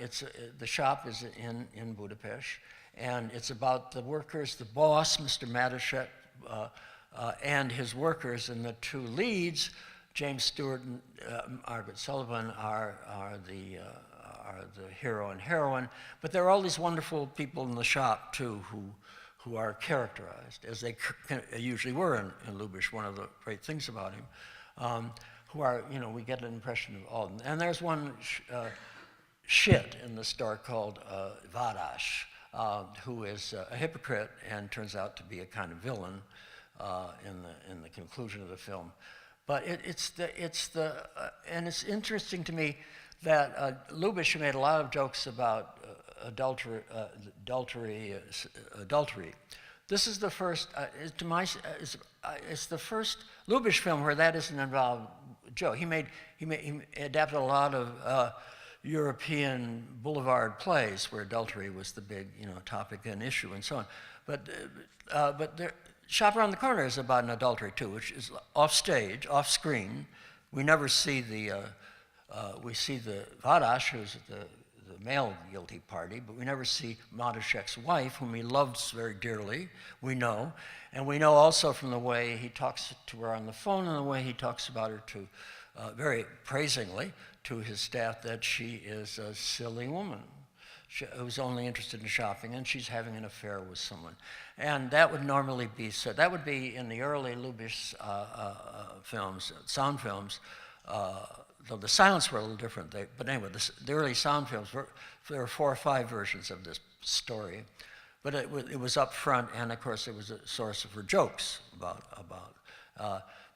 the shop is in Budapest, and it's about the workers, the boss, Mr. Matuszek, and his workers, and the two leads, James Stewart and Margaret Sullivan, are the hero and heroine. But there are all these wonderful people in the shop too who are characterized, as they usually were in Lubitsch. One of the great things about him. Who are, we get an impression of all of them. And there's one shit in the store called Vadash, who is a hypocrite and turns out to be a kind of villain in the conclusion of the film. But and it's interesting to me that Lubitsch made a lot of jokes about adultery. This is the first, it's the first Lubitsch film where that isn't involved. Joe, he adapted a lot of European boulevard plays where adultery was the big, topic and issue and so on. But Shop Around the Corner is about an adultery too, which is off stage, off screen. We never see we see the Vadash, who's the male guilty party, but we never see Matysiak's wife, whom he loves very dearly, we know. And we know also from the way he talks to her on the phone and the way he talks about her to, very praisingly, to his staff, that she is a silly woman who's only interested in shopping, and she's having an affair with someone. And that would normally be said. That would be in the early Lubitsch films, sound films, though the silents were a little different. But anyway, the early sound films, there were 4 or 5 versions of this story. But it was up front, and of course it was a source for jokes about.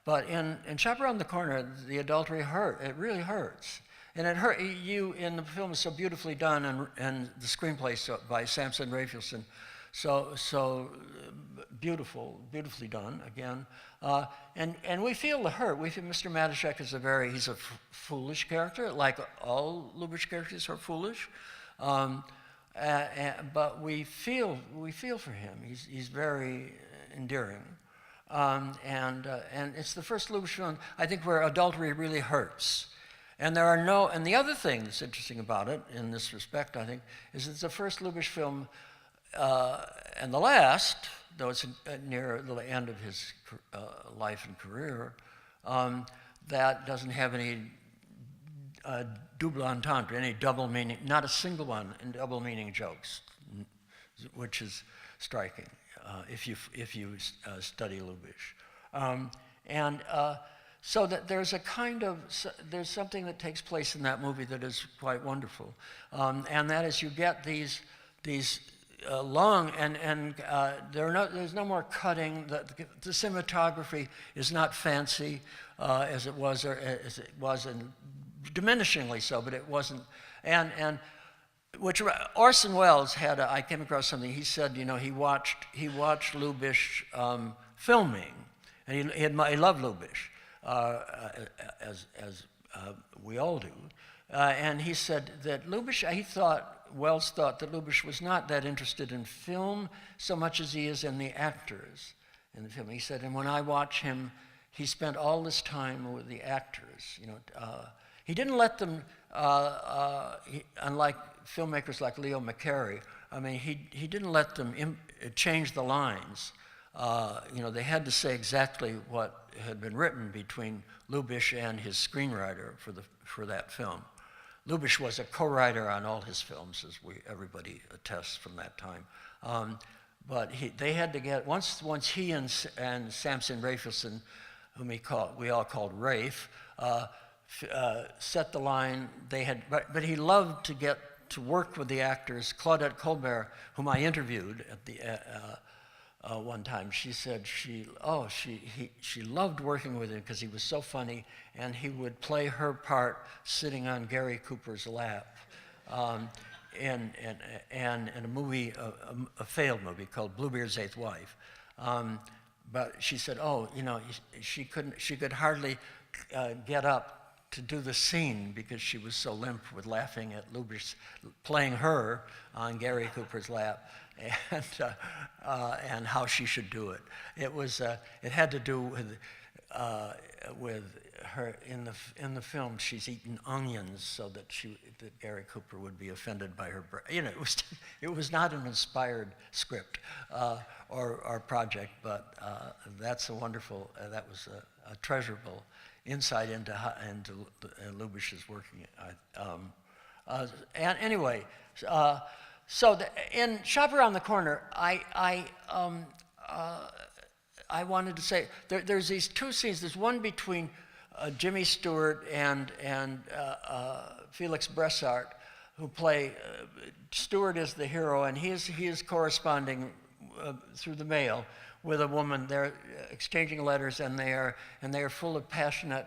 But in Shop Around the Corner, the adultery hurt. It really hurts. And it hurt you, in the film is so beautifully done, and the screenplay by Samson Raphaelson, so beautifully done again. And we feel the hurt. We feel Mr. Matysiak is he's a foolish character, like all Lubitsch characters are foolish. But we feel for him. He's very endearing. And it's the first Lubitsch film, I think, where adultery really hurts. And and the other thing that's interesting about it, in this respect, I think, is it's the first Lubitsch film, and the last, though it's near the end of his life and career, that doesn't have any double entendre, any double meaning, not a single one in double meaning jokes, which is striking if you study Lubitsch. So that there's there's something that takes place in that movie that is quite wonderful, and that is you get these long and there's no more cutting. The cinematography is not fancy as it was, and diminishingly so, but it wasn't. And which Orson Welles had. I came across something. He said, he watched Lubitsch filming, and he loved Lubitsch. As we all do. And he said that Wells thought that Lubitsch was not that interested in film so much as he is in the actors in the film. He said, and when I watch him, he spent all this time with the actors. He didn't let them, unlike filmmakers like Leo McCarey, he didn't let them change the lines. They had to say exactly what had been written between Lubitsch and his screenwriter for that film. Lubitsch was a co-writer on all his films, as everybody attests from that time. But they had to get once he and Samson Raphaelson, whom we all called Rafe, set the line. But he loved to get to work with the actors. Claudette Colbert, whom I interviewed at the. One time, she said she loved working with him because he was so funny, and he would play her part sitting on Gary Cooper's lap in a movie, a failed movie called Bluebeard's Eighth Wife. But she said, she could hardly get up to do the scene because she was so limp with laughing at Lubitsch playing her on Gary Cooper's lap. And how she should do it. It had to do with her in the film. She's eaten onions so that Gary Cooper would be offended by her. It was not an inspired script or project, but that's a wonderful. That was a treasurable insight into Lubitsch's working. And anyway. So in Shop Around the Corner, I wanted to say there's these 2 scenes. There's one between Jimmy Stewart and Felix Bressart, who play. Stewart is the hero, and he is corresponding through the mail with a woman. They're exchanging letters, and they are full of passionate,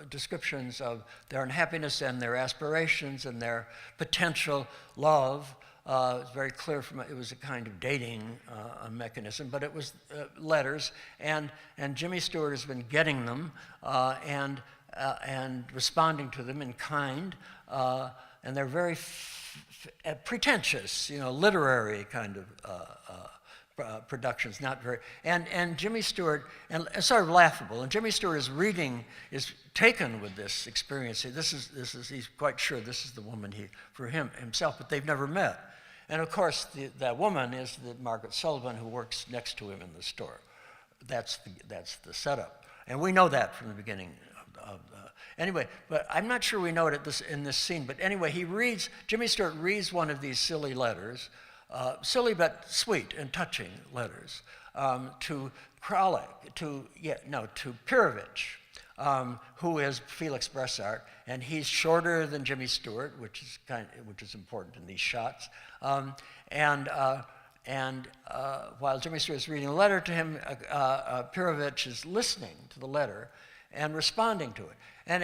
descriptions of their unhappiness and their aspirations and their potential love. It's very clear it was a kind of dating mechanism, but it was letters, and Jimmy Stewart has been getting them and responding to them in kind, and they're very pretentious, literary kind of. productions, not very, and Jimmy Stewart, and sort of laughable, and Jimmy Stewart is taken with this experience. He's quite sure this is the woman for himself, but they've never met. And of course, that woman is Margaret Sullivan, who works next to him in the store. That's the setup, and we know that from the beginning. Anyway, but I'm not sure we know it in this scene. But anyway, Jimmy Stewart reads one of these silly letters, silly but sweet and touching letters, to Pirovich, who is Felix Bressart, and he's shorter than Jimmy Stewart, which is important in these shots. While Jimmy Stewart is reading a letter to him, Pirovich is listening to the letter and responding to it, and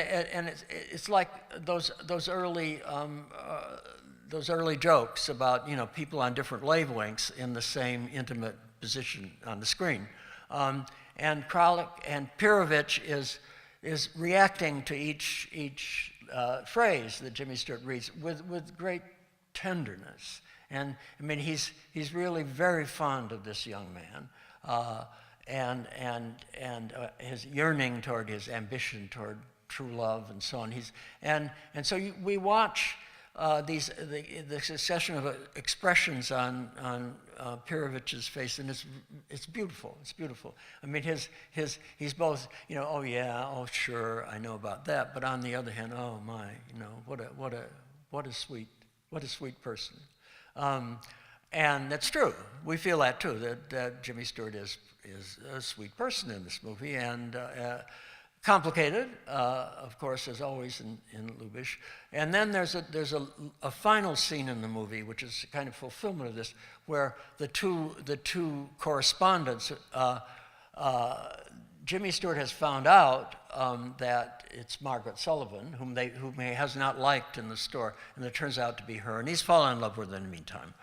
it's like those early jokes about people on different wavelengths in the same intimate position on the screen, and Pirovich is reacting to each phrase that Jimmy Stewart reads with great tenderness, and I mean he's really very fond of this young man. And his yearning toward his ambition toward true love and so on. So we watch the succession of expressions on Pirovich's face, and it's beautiful. It's beautiful. I mean, he's both oh yeah, oh sure, I know about that, but on the other hand, oh my, what a sweet person. And that's true. We feel that too. That Jimmy Stewart is a sweet person in this movie, and complicated, of course, as always in Lubitsch. And then there's a final scene in the movie, which is kind of fulfillment of this, where the two correspondents. Jimmy Stewart has found out that it's Margaret Sullivan, whom he has not liked in the store, and it turns out to be her, and he's fallen in love with her in the meantime,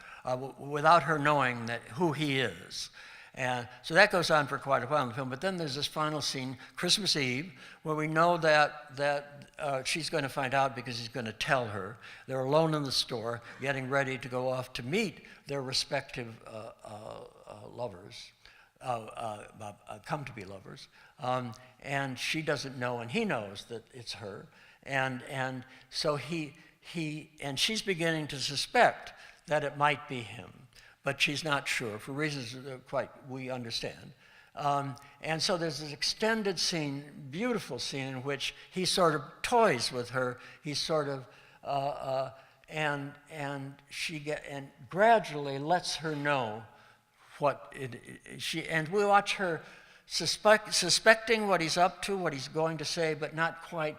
without her knowing who he is. And so that goes on for quite a while in the film. But then there's this final scene, Christmas Eve, where we know that she's going to find out because he's going to tell her. They're alone in the store, getting ready to go off to meet their respective lovers, come to be lovers. And she doesn't know, and he knows that it's her. And so she's beginning to suspect that it might be him, but she's not sure for reasons we understand. And so there's this extended scene, beautiful scene, in which he sort of toys with her. He sort of, and gradually lets her know and we watch her suspecting what he's up to, what he's going to say, but not quite,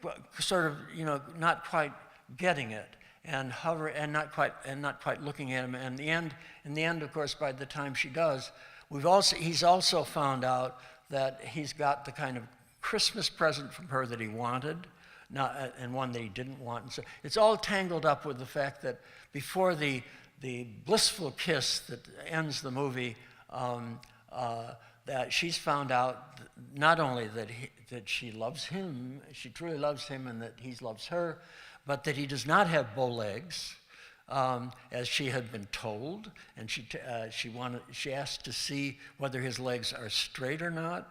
not quite getting it. And not quite looking at him. And in the end, of course, by the time she does, he's also found out that he's got the kind of Christmas present from her that he wanted, and one that he didn't want. And so it's all tangled up with the fact that before the blissful kiss that ends the movie, that she's found out not only that she loves him, she truly loves him, and that he loves her, but that he does not have bow legs, as she had been told, and she asked to see whether his legs are straight or not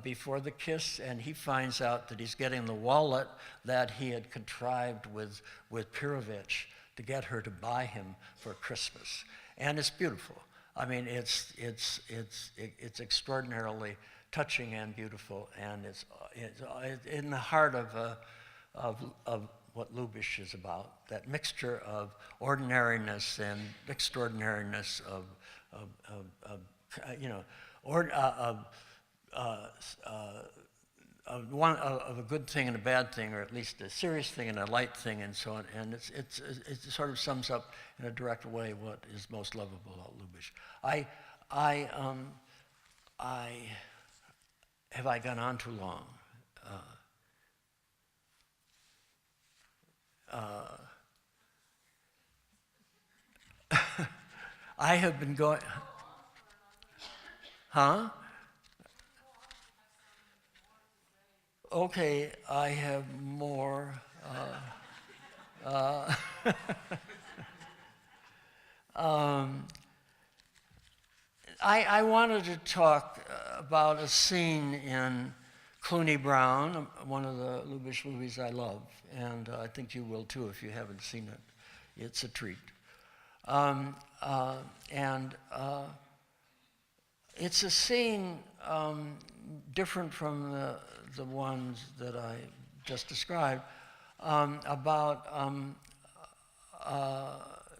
before the kiss, and he finds out that he's getting the wallet that he had contrived with Pirovich to get her to buy him for Christmas, and it's beautiful. I mean, it's extraordinarily touching and beautiful, and it's in the heart of what Lubitsch is about, that mixture of ordinariness and extraordinariness of a good thing and a bad thing, or at least a serious thing and a light thing, and so on. And it sort of sums up in a direct way what is most lovable about Lubitsch. Have I gone on too long? I have been going, huh? Okay, I have more. I wanted to talk about a scene in Clooney Brown, one of the Lubitsch movies I love, and I think you will too if you haven't seen it. It's a treat. It's a scene different from the ones that I just described, about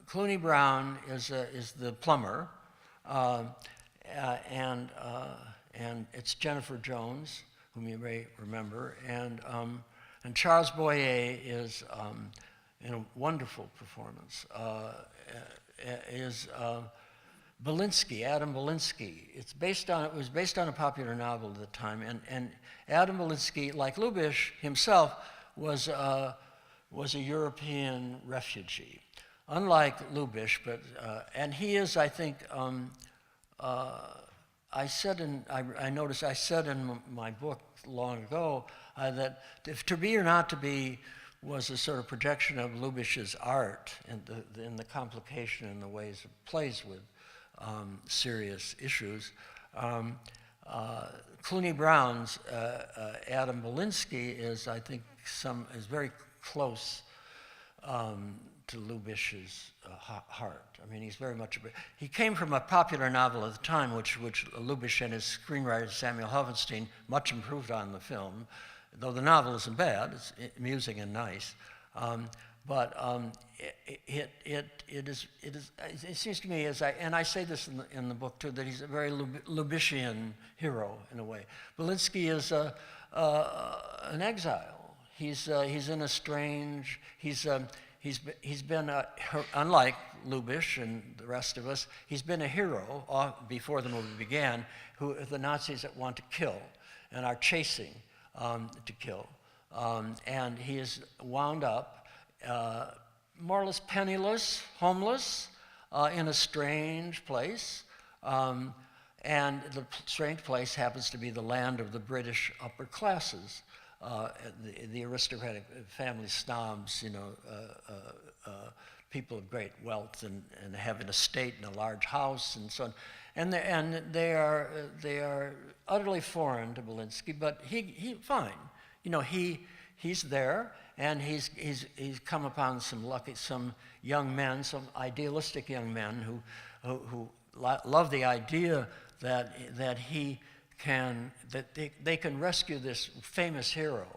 Clooney Brown is the plumber, and it's Jennifer Jones, whom you may remember, and Charles Boyer is in a wonderful performance. Is Belinsky, Adam Belinsky. It was based on a popular novel at the time, and Adam Belinsky, like Lubitsch himself, was a European refugee, unlike Lubitsch, but and he is, I think, I said in my book long ago that if To Be or Not to Be was a sort of projection of Lubitsch's art and the complication and the ways it plays with serious issues. Clooney Brown's Adam Belinsky is, I think, is very close to Lubitsch's heart. I mean, he's very much he came from a popular novel at the time, which Lubitsch and his screenwriter Samuel Helfenstein much improved on the film, though the novel isn't bad. It's amusing and nice. But it seems to me, and I say this in the book too, that he's a very Lubitchian hero in a way. Belinsky is an exile. He's in a strange. He's been unlike Lubitsch and the rest of us. He's been a hero before the movie began, who the Nazis that want to kill and are chasing to kill, and he is wound up. More or less penniless, homeless, in a strange place. And the strange place happens to be the land of the British upper classes, the aristocratic family snobs, people of great wealth and have an estate and a large house and so on. And they are utterly foreign to Belinsky, but he fine. He's there. And he's come upon some young men, some idealistic young men who love the idea that they can rescue this famous hero,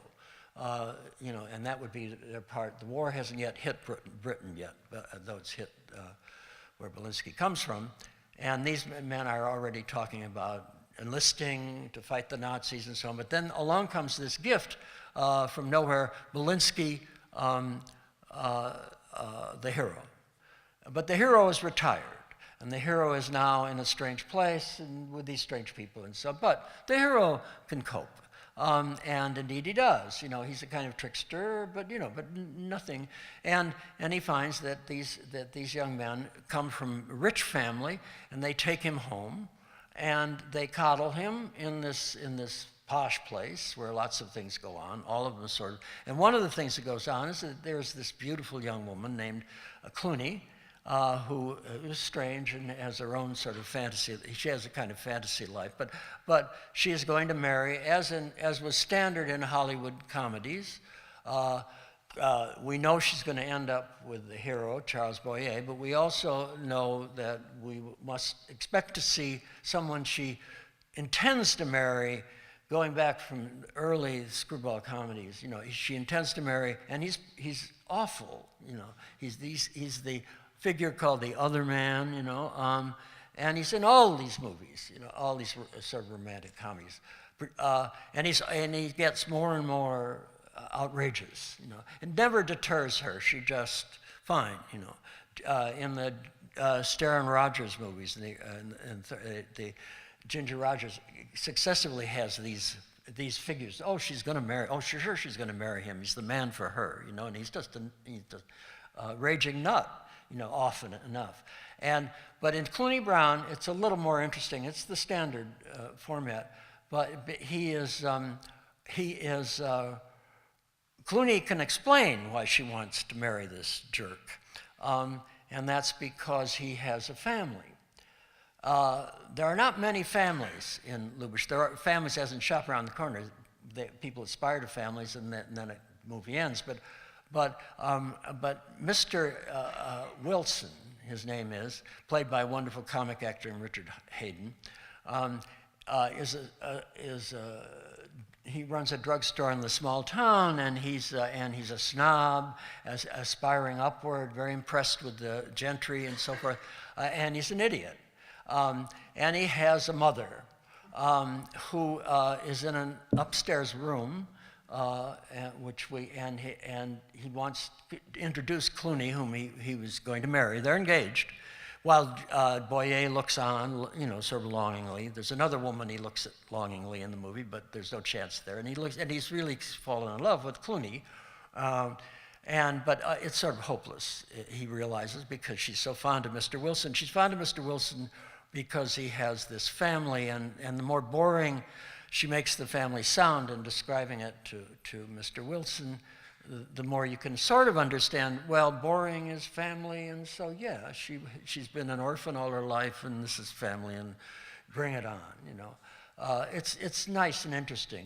and that would be their part. The war hasn't yet hit Britain yet, though it's hit where Belinsky comes from, and these men are already talking about enlisting to fight the Nazis and so on. But then along comes this gift. From nowhere, Belinsky, the hero. But the hero is retired, and the hero is now in a strange place and with these strange people and so. But the hero can cope, and indeed he does. He's a kind of trickster, but nothing. And he finds that these young men come from a rich family, and they take him home, and they coddle him in this posh place where lots of things go on, all of them sort of. And one of the things that goes on is that there's this beautiful young woman named Clooney, who is strange and has her own sort of fantasy. She has a kind of fantasy life, but she is going to marry, as was standard in Hollywood comedies. We know she's going to end up with the hero, Charles Boyer, but we also know that we must expect to see someone she intends to marry. Going back from early screwball comedies, she intends to marry, and he's awful, He's the figure called the other man, and he's in all these movies, all these sort of romantic comedies, and he gets more and more outrageous, It never deters her. She just fine, In the Starin Rogers movies, the Ginger Rogers successively has these figures. Oh, she's going to marry. Oh, sure, she's going to marry him. He's the man for her, and he's just a raging nut, often enough. But in Clooney Brown, it's a little more interesting. It's the standard format, but Clooney can explain why she wants to marry this jerk, and that's because he has a family. There are not many families in Lubitsch. There are families as in Shop Around the Corner. People aspire to families, and then the movie ends. But Mr. Wilson, his name is, played by a wonderful comic actor Richard Hayden, he runs a drugstore in the small town, and he's a snob, aspiring upward, very impressed with the gentry and so forth, and he's an idiot. And he has a mother who is in an upstairs room, and he wants to introduce Clooney, whom he was going to marry. They're engaged, while Boyer looks on, sort of longingly. There's another woman he looks at longingly in the movie, but there's no chance there. And he's really fallen in love with Clooney. But it's sort of hopeless, he realizes, because she's so fond of Mr. Wilson. She's fond of Mr. Wilson because he has this family, and the more boring she makes the family sound in describing it to Mr. Wilson, the more you can sort of understand, well, boring is family, and so yeah, she's been an orphan all her life, and this is family, and bring it on, It's nice and interesting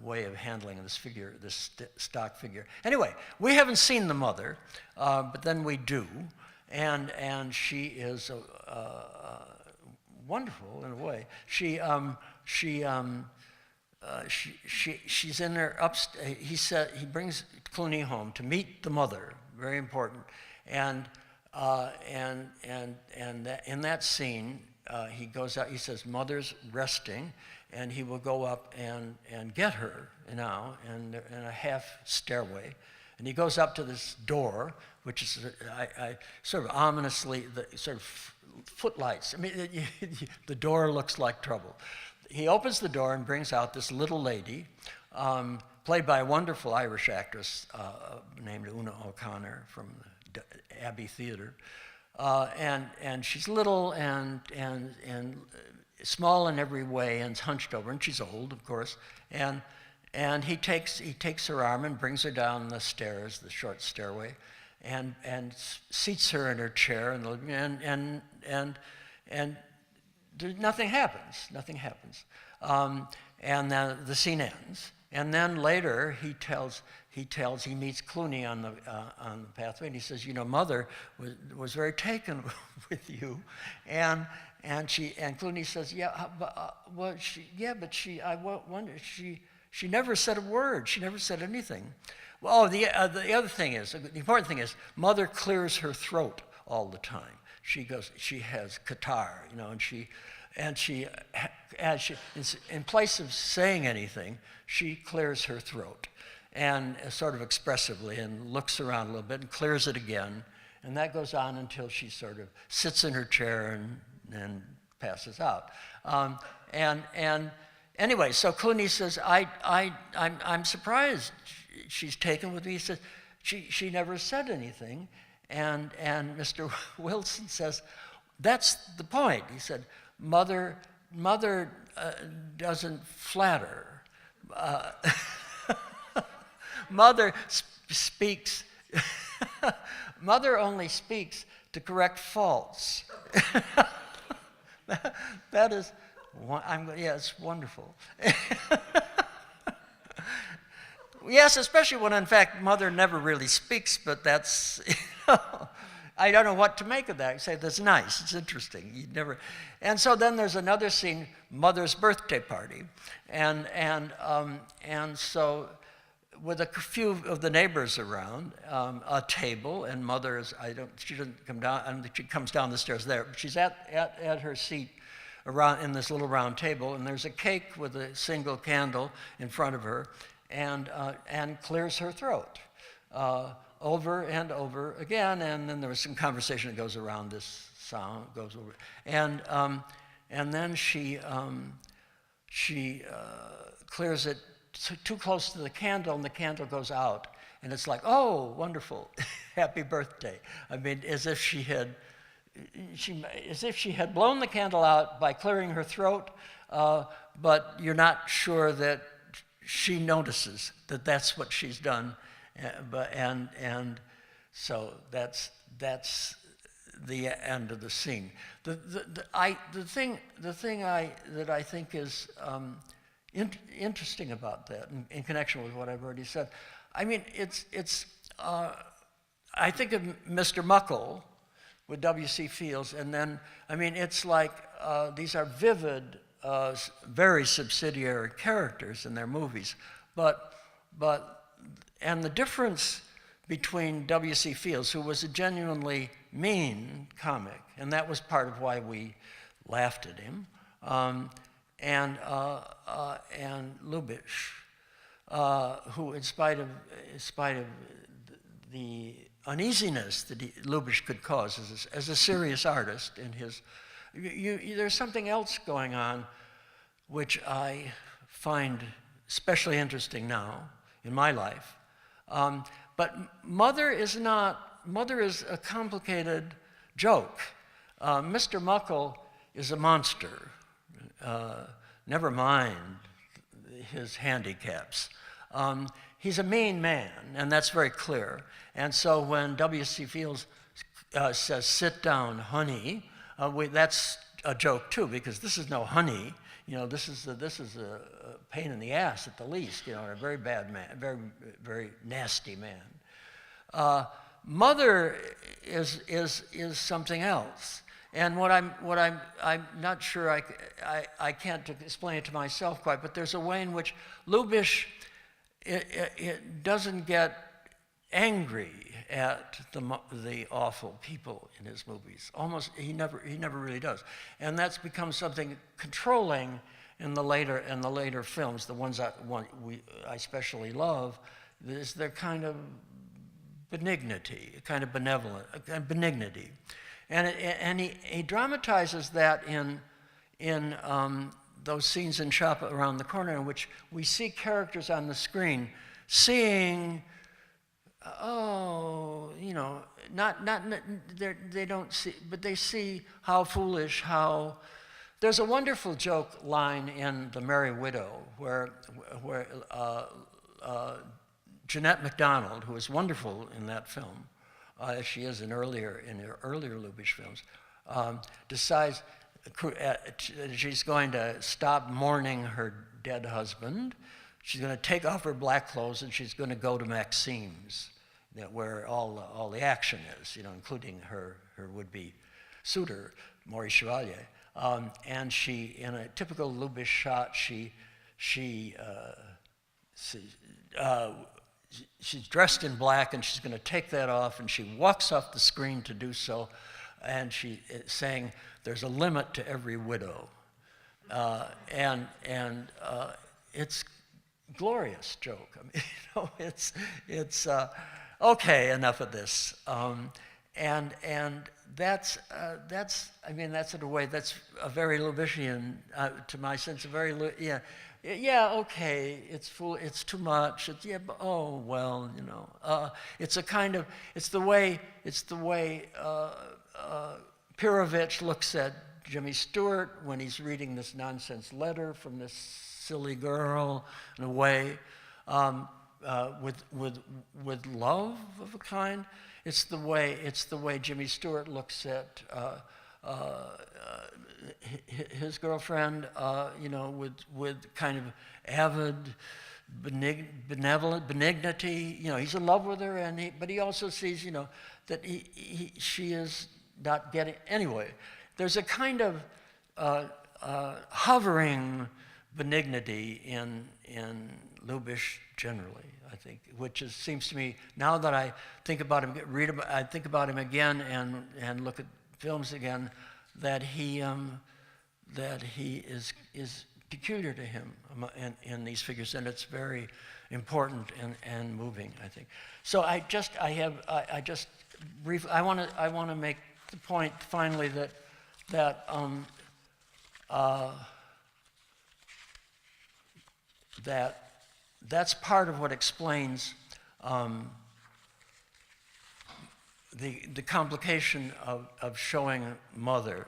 way of handling this figure, this stock figure. Anyway, we haven't seen the mother, but then we do, and she is wonderful in a way. She's in her he brings Clooney home to meet the mother, very important, and in that scene. He goes out, he says, mother's resting, and he will go up and get her now in a half stairway. And he goes up to this door, which is sort of ominously, sort of footlights. I mean, the door looks like trouble. He opens the door and brings out this little lady, played by a wonderful Irish actress named Una O'Connor from the Abbey Theatre. And she's little and small in every way and hunched over, and she's old, of course. And he takes her arm and brings her down the stairs, the short stairway, and seats her in her chair, and nothing happens. Nothing happens. And then the scene ends. And then later he meets Clooney on the pathway, and he says, Mother was very taken with you, and Clooney says, she never said a word, she never said anything. Well, the other thing is, the important thing is, Mother clears her throat all the time. She has catarrh, and she in place of saying anything, she clears her throat, and sort of expressively, and looks around a little bit and clears it again, and that goes on until she sort of sits in her chair and passes out. And anyway, so Clooney says, I'm surprised she's taken with me. He says, she never said anything, and Mr. Wilson says, that's the point. He said, Mother doesn't flatter. Mother speaks. Mother only speaks to correct faults. That is, it's wonderful. Yes, especially when, in fact, Mother never really speaks, but that's, I don't know what to make of that. You say, that's nice, it's interesting. You never, and so then there's another scene, Mother's birthday party, and so with a few of the neighbors around, a table, and Mother is, she doesn't come down, I don't think she comes down the stairs there, but she's at her seat around in this little round table, and there's a cake with a single candle in front of her, and clears her throat. Over and over again, and then there was some conversation that goes around this sound, goes over, and then she clears it too close to the candle, and the candle goes out, and it's like, oh, wonderful, happy birthday. I mean, as if she had blown the candle out by clearing her throat, but you're not sure that she notices that that's what she's done. And so that's the end of the scene. The thing that I think is interesting about that, in connection with what I've already said, I mean, I think of Mr. Muckle with W.C. Fields, and then, I mean, it's like these are vivid, very subsidiary characters in their movies, and the difference between W.C. Fields, who was a genuinely mean comic, and that was part of why we laughed at him, and Lubitsch, who, in spite of the uneasiness that Lubitsch could cause as a serious artist in his, there's something else going on which I find especially interesting now in my life. But Mother is a complicated joke. Mr. Muckle is a monster. Never mind his handicaps. He's a mean man, and that's very clear. And so when W.C. Fields says, "Sit down, honey," that's a joke too, because this is no honey. You know, this is a pain in the ass at the least. You know, and a very bad man, very very nasty man. Mother is something else. And what I'm not sure I can't explain it to myself quite, but there's a way in which Lubitsch it doesn't get angry at the awful people in his movies. Almost he never really does, and that's become something controlling in the later films. The ones I especially love is their kind of benignity, kind of benignity. And he dramatizes that in those scenes in Shop Around the Corner, in which we see characters on the screen seeing, you know, they don't see, but they see how foolish, how. There's a wonderful joke line in The Merry Widow where Jeanette MacDonald, who is wonderful in that film, as she is in her earlier Lubitsch films, decides she's going to stop mourning her dead husband. She's going to take off her black clothes and she's going to go to Maxime's, where all the action is, you know, including her would-be suitor, Maurice Chevalier. And she, in a typical Lubitsch shot, she's dressed in black and she's going to take that off, and she walks off the screen to do so, and she is saying, "There's a limit to every widow," and it's glorious joke. I mean, you know, it's okay. Enough of this, and that's I mean, that's in a way that's a very Lubitchian, to my sense, a very yeah, okay, it's too much. But, oh well, you know. It's a kind of, it's the way Pirovich looks at Jimmy Stewart when he's reading this nonsense letter from this silly girl, in a way, with love of a kind. It's the way Jimmy Stewart looks at his girlfriend, you know, with kind of avid benignity. You know, he's in love with her, but he also sees, you know, that she is not getting. Anyway, there's a kind of hovering benignity in Lubitsch generally, I think, which seems to me, now that I think about him, I think about him again and look at films again, that he is peculiar to him in these figures, and it's very important and moving, I think. So I want to make the point finally that's part of what explains the complication of showing Mother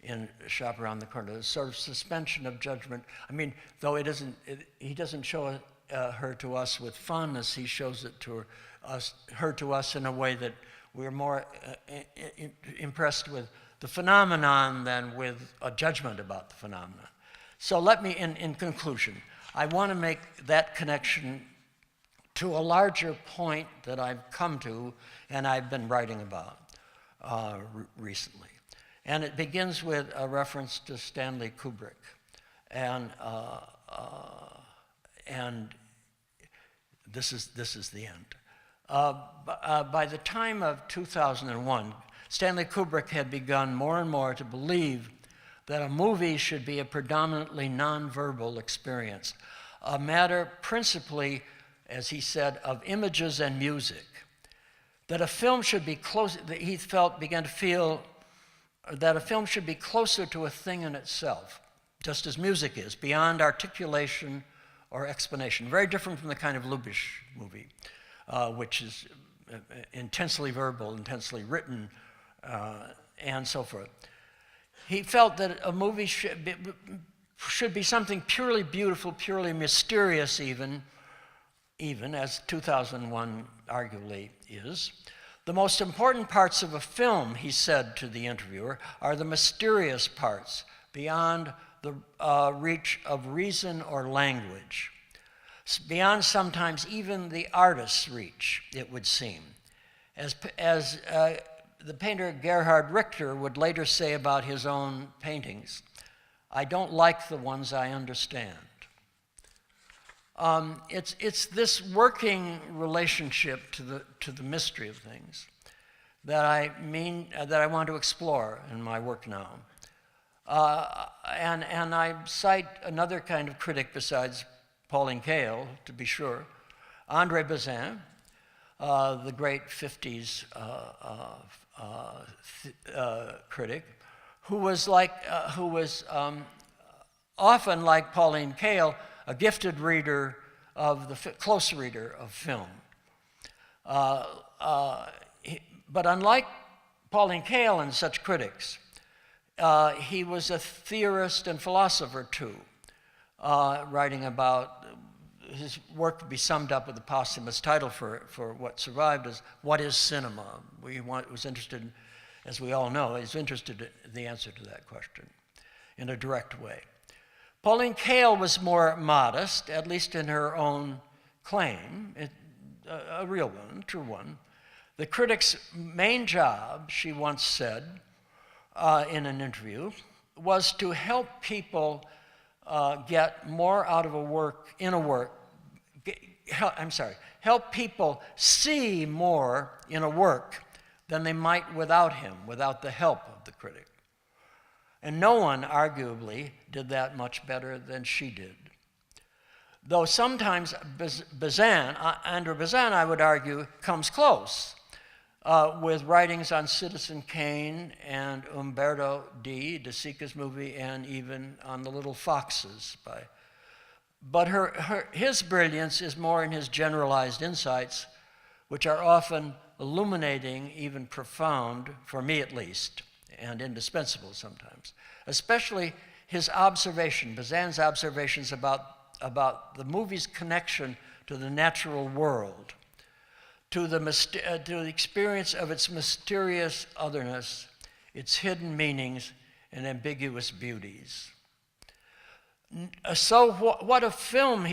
in Shop Around the Corner, the sort of suspension of judgment. I mean, though he doesn't show her to us with fondness, he shows it to her to us in a way that We're more impressed with the phenomenon than with a judgment about the phenomenon. So let me, in conclusion, I want to make that connection to a larger point that I've come to and I've been writing about recently. And it begins with a reference to Stanley Kubrick. And this is the end. By the time of 2001, Stanley Kubrick had begun more and more to believe that a movie should be a predominantly nonverbal experience, a matter principally, as he said, of images and music. That a film should be close, that he began to feel that a film should be closer to a thing in itself, just as music is, beyond articulation or explanation. Very different from the kind of Lubitsch movie, which is intensely verbal, intensely written, and so forth. He felt that a movie should be something purely beautiful, purely mysterious even as 2001 arguably is. The most important parts of a film, he said to the interviewer, are the mysterious parts beyond the reach of reason or language, beyond sometimes even the artist's reach, it would seem. As the painter Gerhard Richter would later say about his own paintings, I don't like the ones I understand. It's this working relationship to the mystery of things that I want to explore in my work now. And I cite another kind of critic besides Pauline Kael, to be sure, André Bazin, the great 50s critic, who was often like Pauline Kael, a gifted reader close reader of film. But unlike Pauline Kael and such critics, he was a theorist and philosopher too, writing about, his work could be summed up with the posthumous title for what survived as What is Cinema? Was interested, as we all know, is interested in the answer to that question in a direct way. Pauline Kael was more modest, at least in her own claim, a real one, true one. The critic's main job, she once said in an interview, was to help people get more out of help people see more in a work than they might without him, without the help of the critic. And no one, arguably, did that much better than she did. Though sometimes André Bazin, I would argue, comes close with writings on Citizen Kane and Umberto D. Sica's movie, and even on The Little Foxes. But his brilliance is more in his generalized insights, which are often illuminating, even profound, for me at least, and indispensable sometimes, especially his Bazin's observations about the movie's connection to the natural world, to the experience of its mysterious otherness, its hidden meanings and ambiguous beauties. So that a film,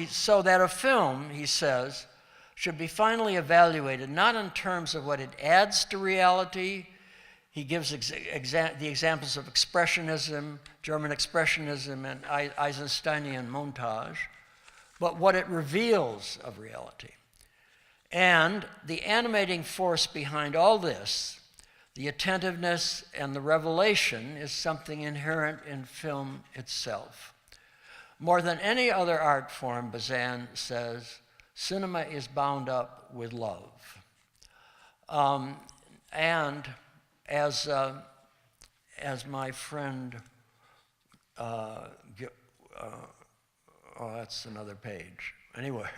he says, should be finally evaluated not in terms of what it adds to reality. He gives the examples of expressionism, German expressionism, and Eisensteinian montage, but what it reveals of reality. And the animating force behind all this, the attentiveness and the revelation, is something inherent in film itself. More than any other art form, Bazin says, cinema is bound up with love. And as my friend, that's another page. Anyway,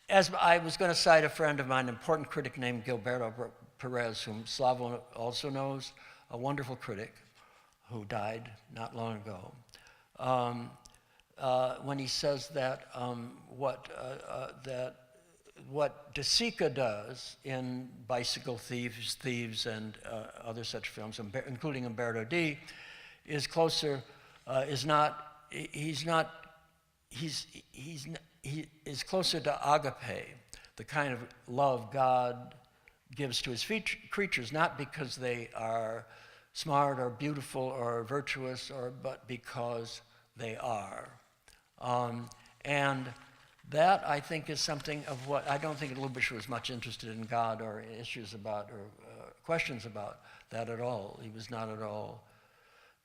as I was going to cite a friend of mine, an important critic named Gilberto Perez, whom Slavo also knows, a wonderful critic who died not long ago, when he says that what De Sica does in Bicycle Thieves, and other such films, including Umberto D, is closer. He is closer to agape, the kind of love God gives to his creatures, not because they are smart or beautiful or virtuous, but because they are. And that, I think, is something of what I don't think Lubitsch was much interested in God or issues about or questions about that at all. He was not at all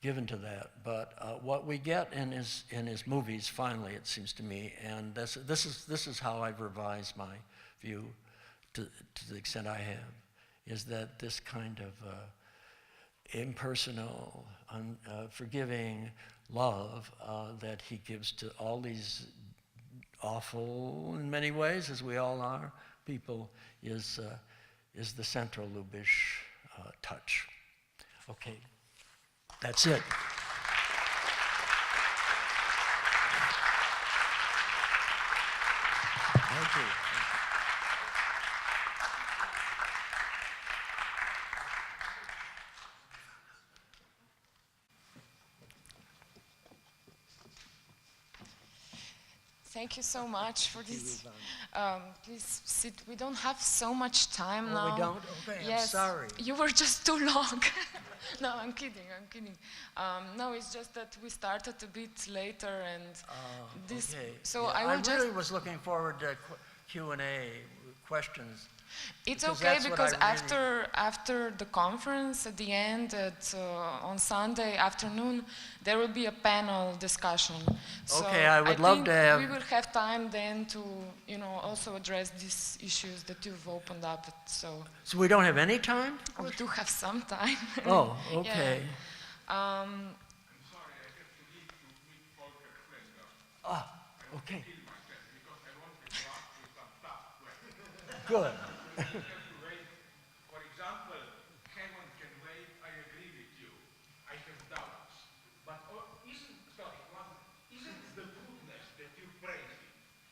given to that. But what we get in his movies, finally, it seems to me, and this is how I've revised my view to the extent I have, is that this kind of impersonal, forgiving love that he gives to all these awful, in many ways, as we all are, people, is the central Lubitsch touch. Okay, that's it. Thank you. Thank you so much for this. Please sit. We don't have so much time now. Oh, we don't? Okay, yes. I'm sorry. You were just too long. No, I'm kidding. No, it's just that we started a bit later, and this. Okay. So yeah, I really was looking forward to Q&A questions. It's okay because after the conference at the end on Sunday afternoon, there will be a panel discussion. So okay, I would love to have. We will have time then to, also address these issues that you've opened up. So we don't have any time? We do have some time. Oh, okay. Yeah. I'm sorry, I have to leave to meet Volker Flender. Ah, okay. Because I wanted to ask you some stuff. Good. For example, heaven can wait, I agree with you. I have doubts. But isn't the goodness that you praise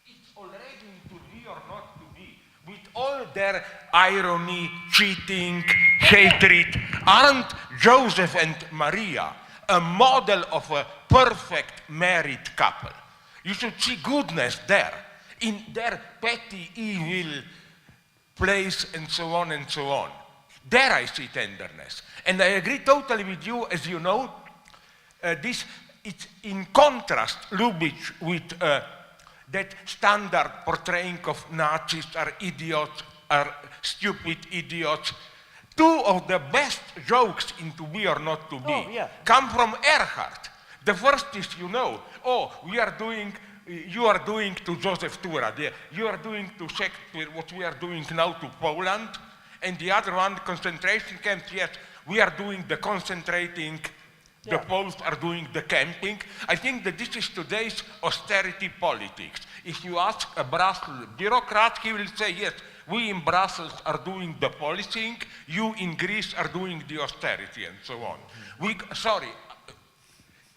it's already to be or not to be? With all their irony, cheating, hatred, aren't Joseph and Maria a model of a perfect married couple? You should see goodness there, in their petty evil place, and so on and so on. There I see tenderness. And I agree totally with you, as you know, it's in contrast, Lubitsch, with that standard portraying of Nazis are idiots, are stupid idiots. Two of the best jokes in To Be or Not to Be come from Erhard. The first is, you are doing to Joseph Tura, you are doing to Shakespeare what we are doing now to Poland, and the other one, concentration camps, yes, we are doing the concentrating, the Poles are doing the camping. I think that this is today's austerity politics. If you ask a Brussels bureaucrat, he will say, yes, we in Brussels are doing the policing, you in Greece are doing the austerity, and so on.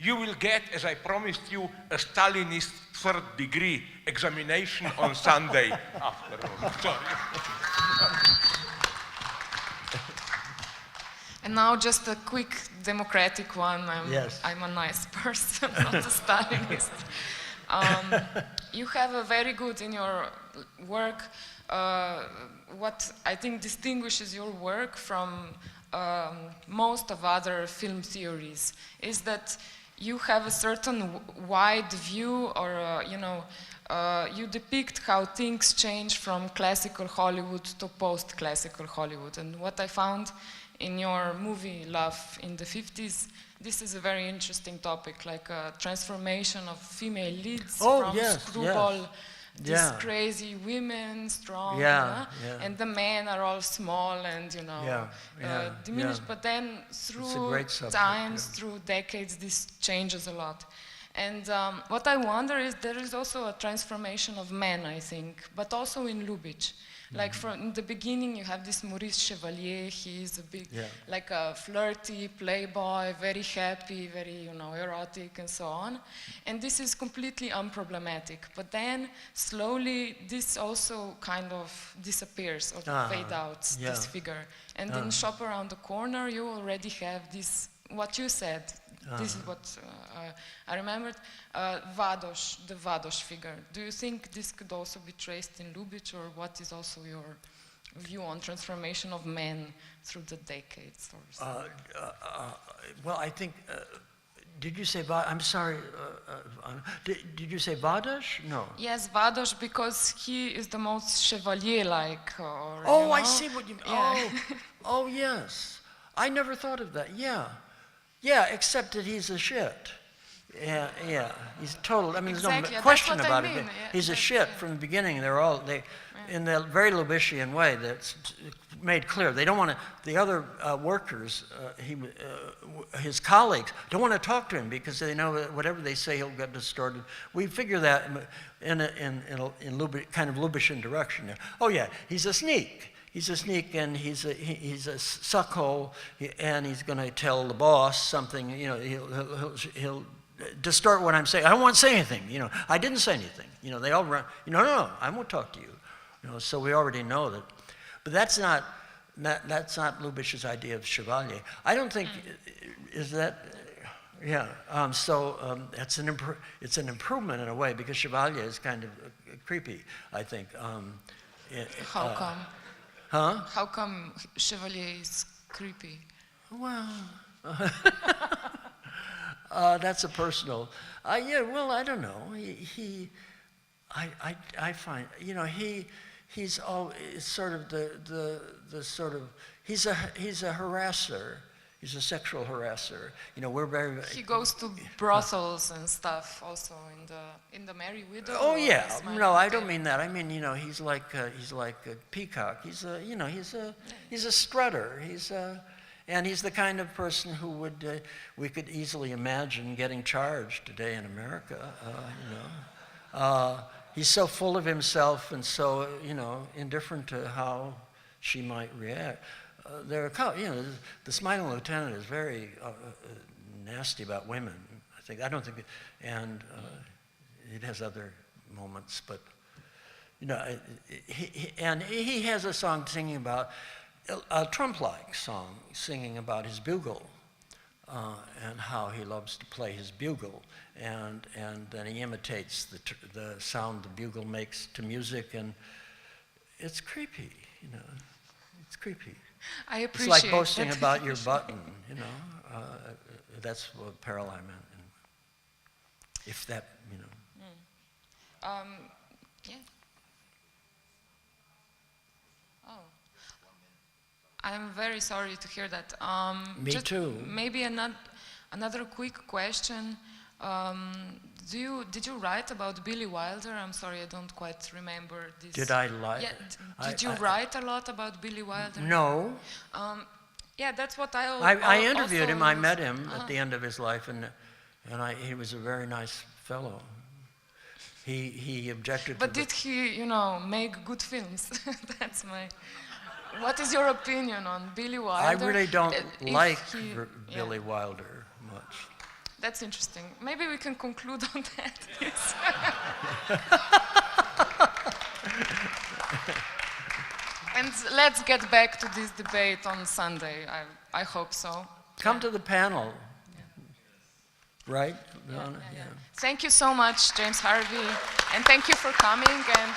You will get, as I promised you, a Stalinist third-degree examination on Sunday afternoon. Sorry. And now just a quick democratic one. I'm a nice person, not a Stalinist. You have a very good in your work, what I think distinguishes your work from most of other film theories is that you have a certain wide view, or you depict how things change from classical Hollywood to post-classical Hollywood. And what I found in your movie Love in the 50s, this is a very interesting topic, like a transformation of female leads from screwball, these crazy women, strong, and the men are all small and diminished. But then through times, through decades, this changes a lot. And what I wonder is there is also a transformation of men, I think, but also in Lubitsch. Like from the beginning, you have this Maurice Chevalier. He's a big, like a flirty playboy, very happy, very, you know, erotic and so on. And this is completely unproblematic. But then slowly, this also kind of disappears or fade out, this figure. And in Shop Around the Corner, you already have this, what you said. This is what I remembered. Vados, the Vados figure. Do you think this could also be traced in Lubitsch, or what is also your view on transformation of men through the decades? Or well, I think, did you say, I'm sorry, did you say Vados? No. Yes, Vados, because he is the most Chevalier-like. Oh, you know? I see what you mean. Yeah. Oh, yes. I never thought of that, Yeah, except that he's a shit. Yeah, he's total. I mean, there's no question about it. He's a shit from the beginning. In the very Lubitchian way that's made clear. They don't want to. The other workers, his colleagues, don't want to talk to him because they know that whatever they say, he'll get distorted. We figure that in kind of Lubitchian direction. Oh yeah, he's a sneak. He's a sneak, and he's a suckhole, and he's going to tell the boss something. You know, he'll distort what I'm saying. I don't want to say anything. You know, I didn't say anything. You know, they all run. No, I won't talk to you. You know, so we already know that. But that's not Lubitsch's idea of Chevalier. I don't think is that. Yeah. It's an improvement in a way because Chevalier is kind of creepy. I think. How come? Huh? How come Chevalier is creepy? Well, that's a personal. Well, I don't know. I find, you know, he's all sort of the sort of he's a harasser. He's a sexual harasser. You know, we're very. He goes to brothels and stuff also in the Merry Widow. Oh yeah, no, I don't mean that. I mean, you know, he's like a peacock. He's a strutter. And he's the kind of person who we could easily imagine getting charged today in America. You know, he's so full of himself and so, you know, indifferent to how she might react. The Smiling Lieutenant is very nasty about women. I don't think, and it has other moments, but you know, he has a song singing about a Trump-like song singing about his bugle and how he loves to play his bugle, and then he imitates the sound the bugle makes to music, and it's creepy, you know, it's creepy. I appreciate it's like boasting about your button, you know. That's what parallel I meant. If that, you know. Yeah. Oh. I'm very sorry to hear that. Me too. Maybe another quick question. Did you write about Billy Wilder? I'm sorry, I don't quite remember this. Did I lie? Yeah. Did you write a lot about Billy Wilder? No. Yeah, that's what I interviewed him. I met him at the end of his life, and he was a very nice fellow. He objected. But did he, you know, make good films? That's my. What is your opinion on Billy Wilder? I really don't like Billy Wilder much. That's interesting. Maybe we can conclude on that. And let's get back to this debate on Sunday. I hope so. Come to the panel. Right? Yeah. Thank you so much, James Harvey. And thank you for coming. And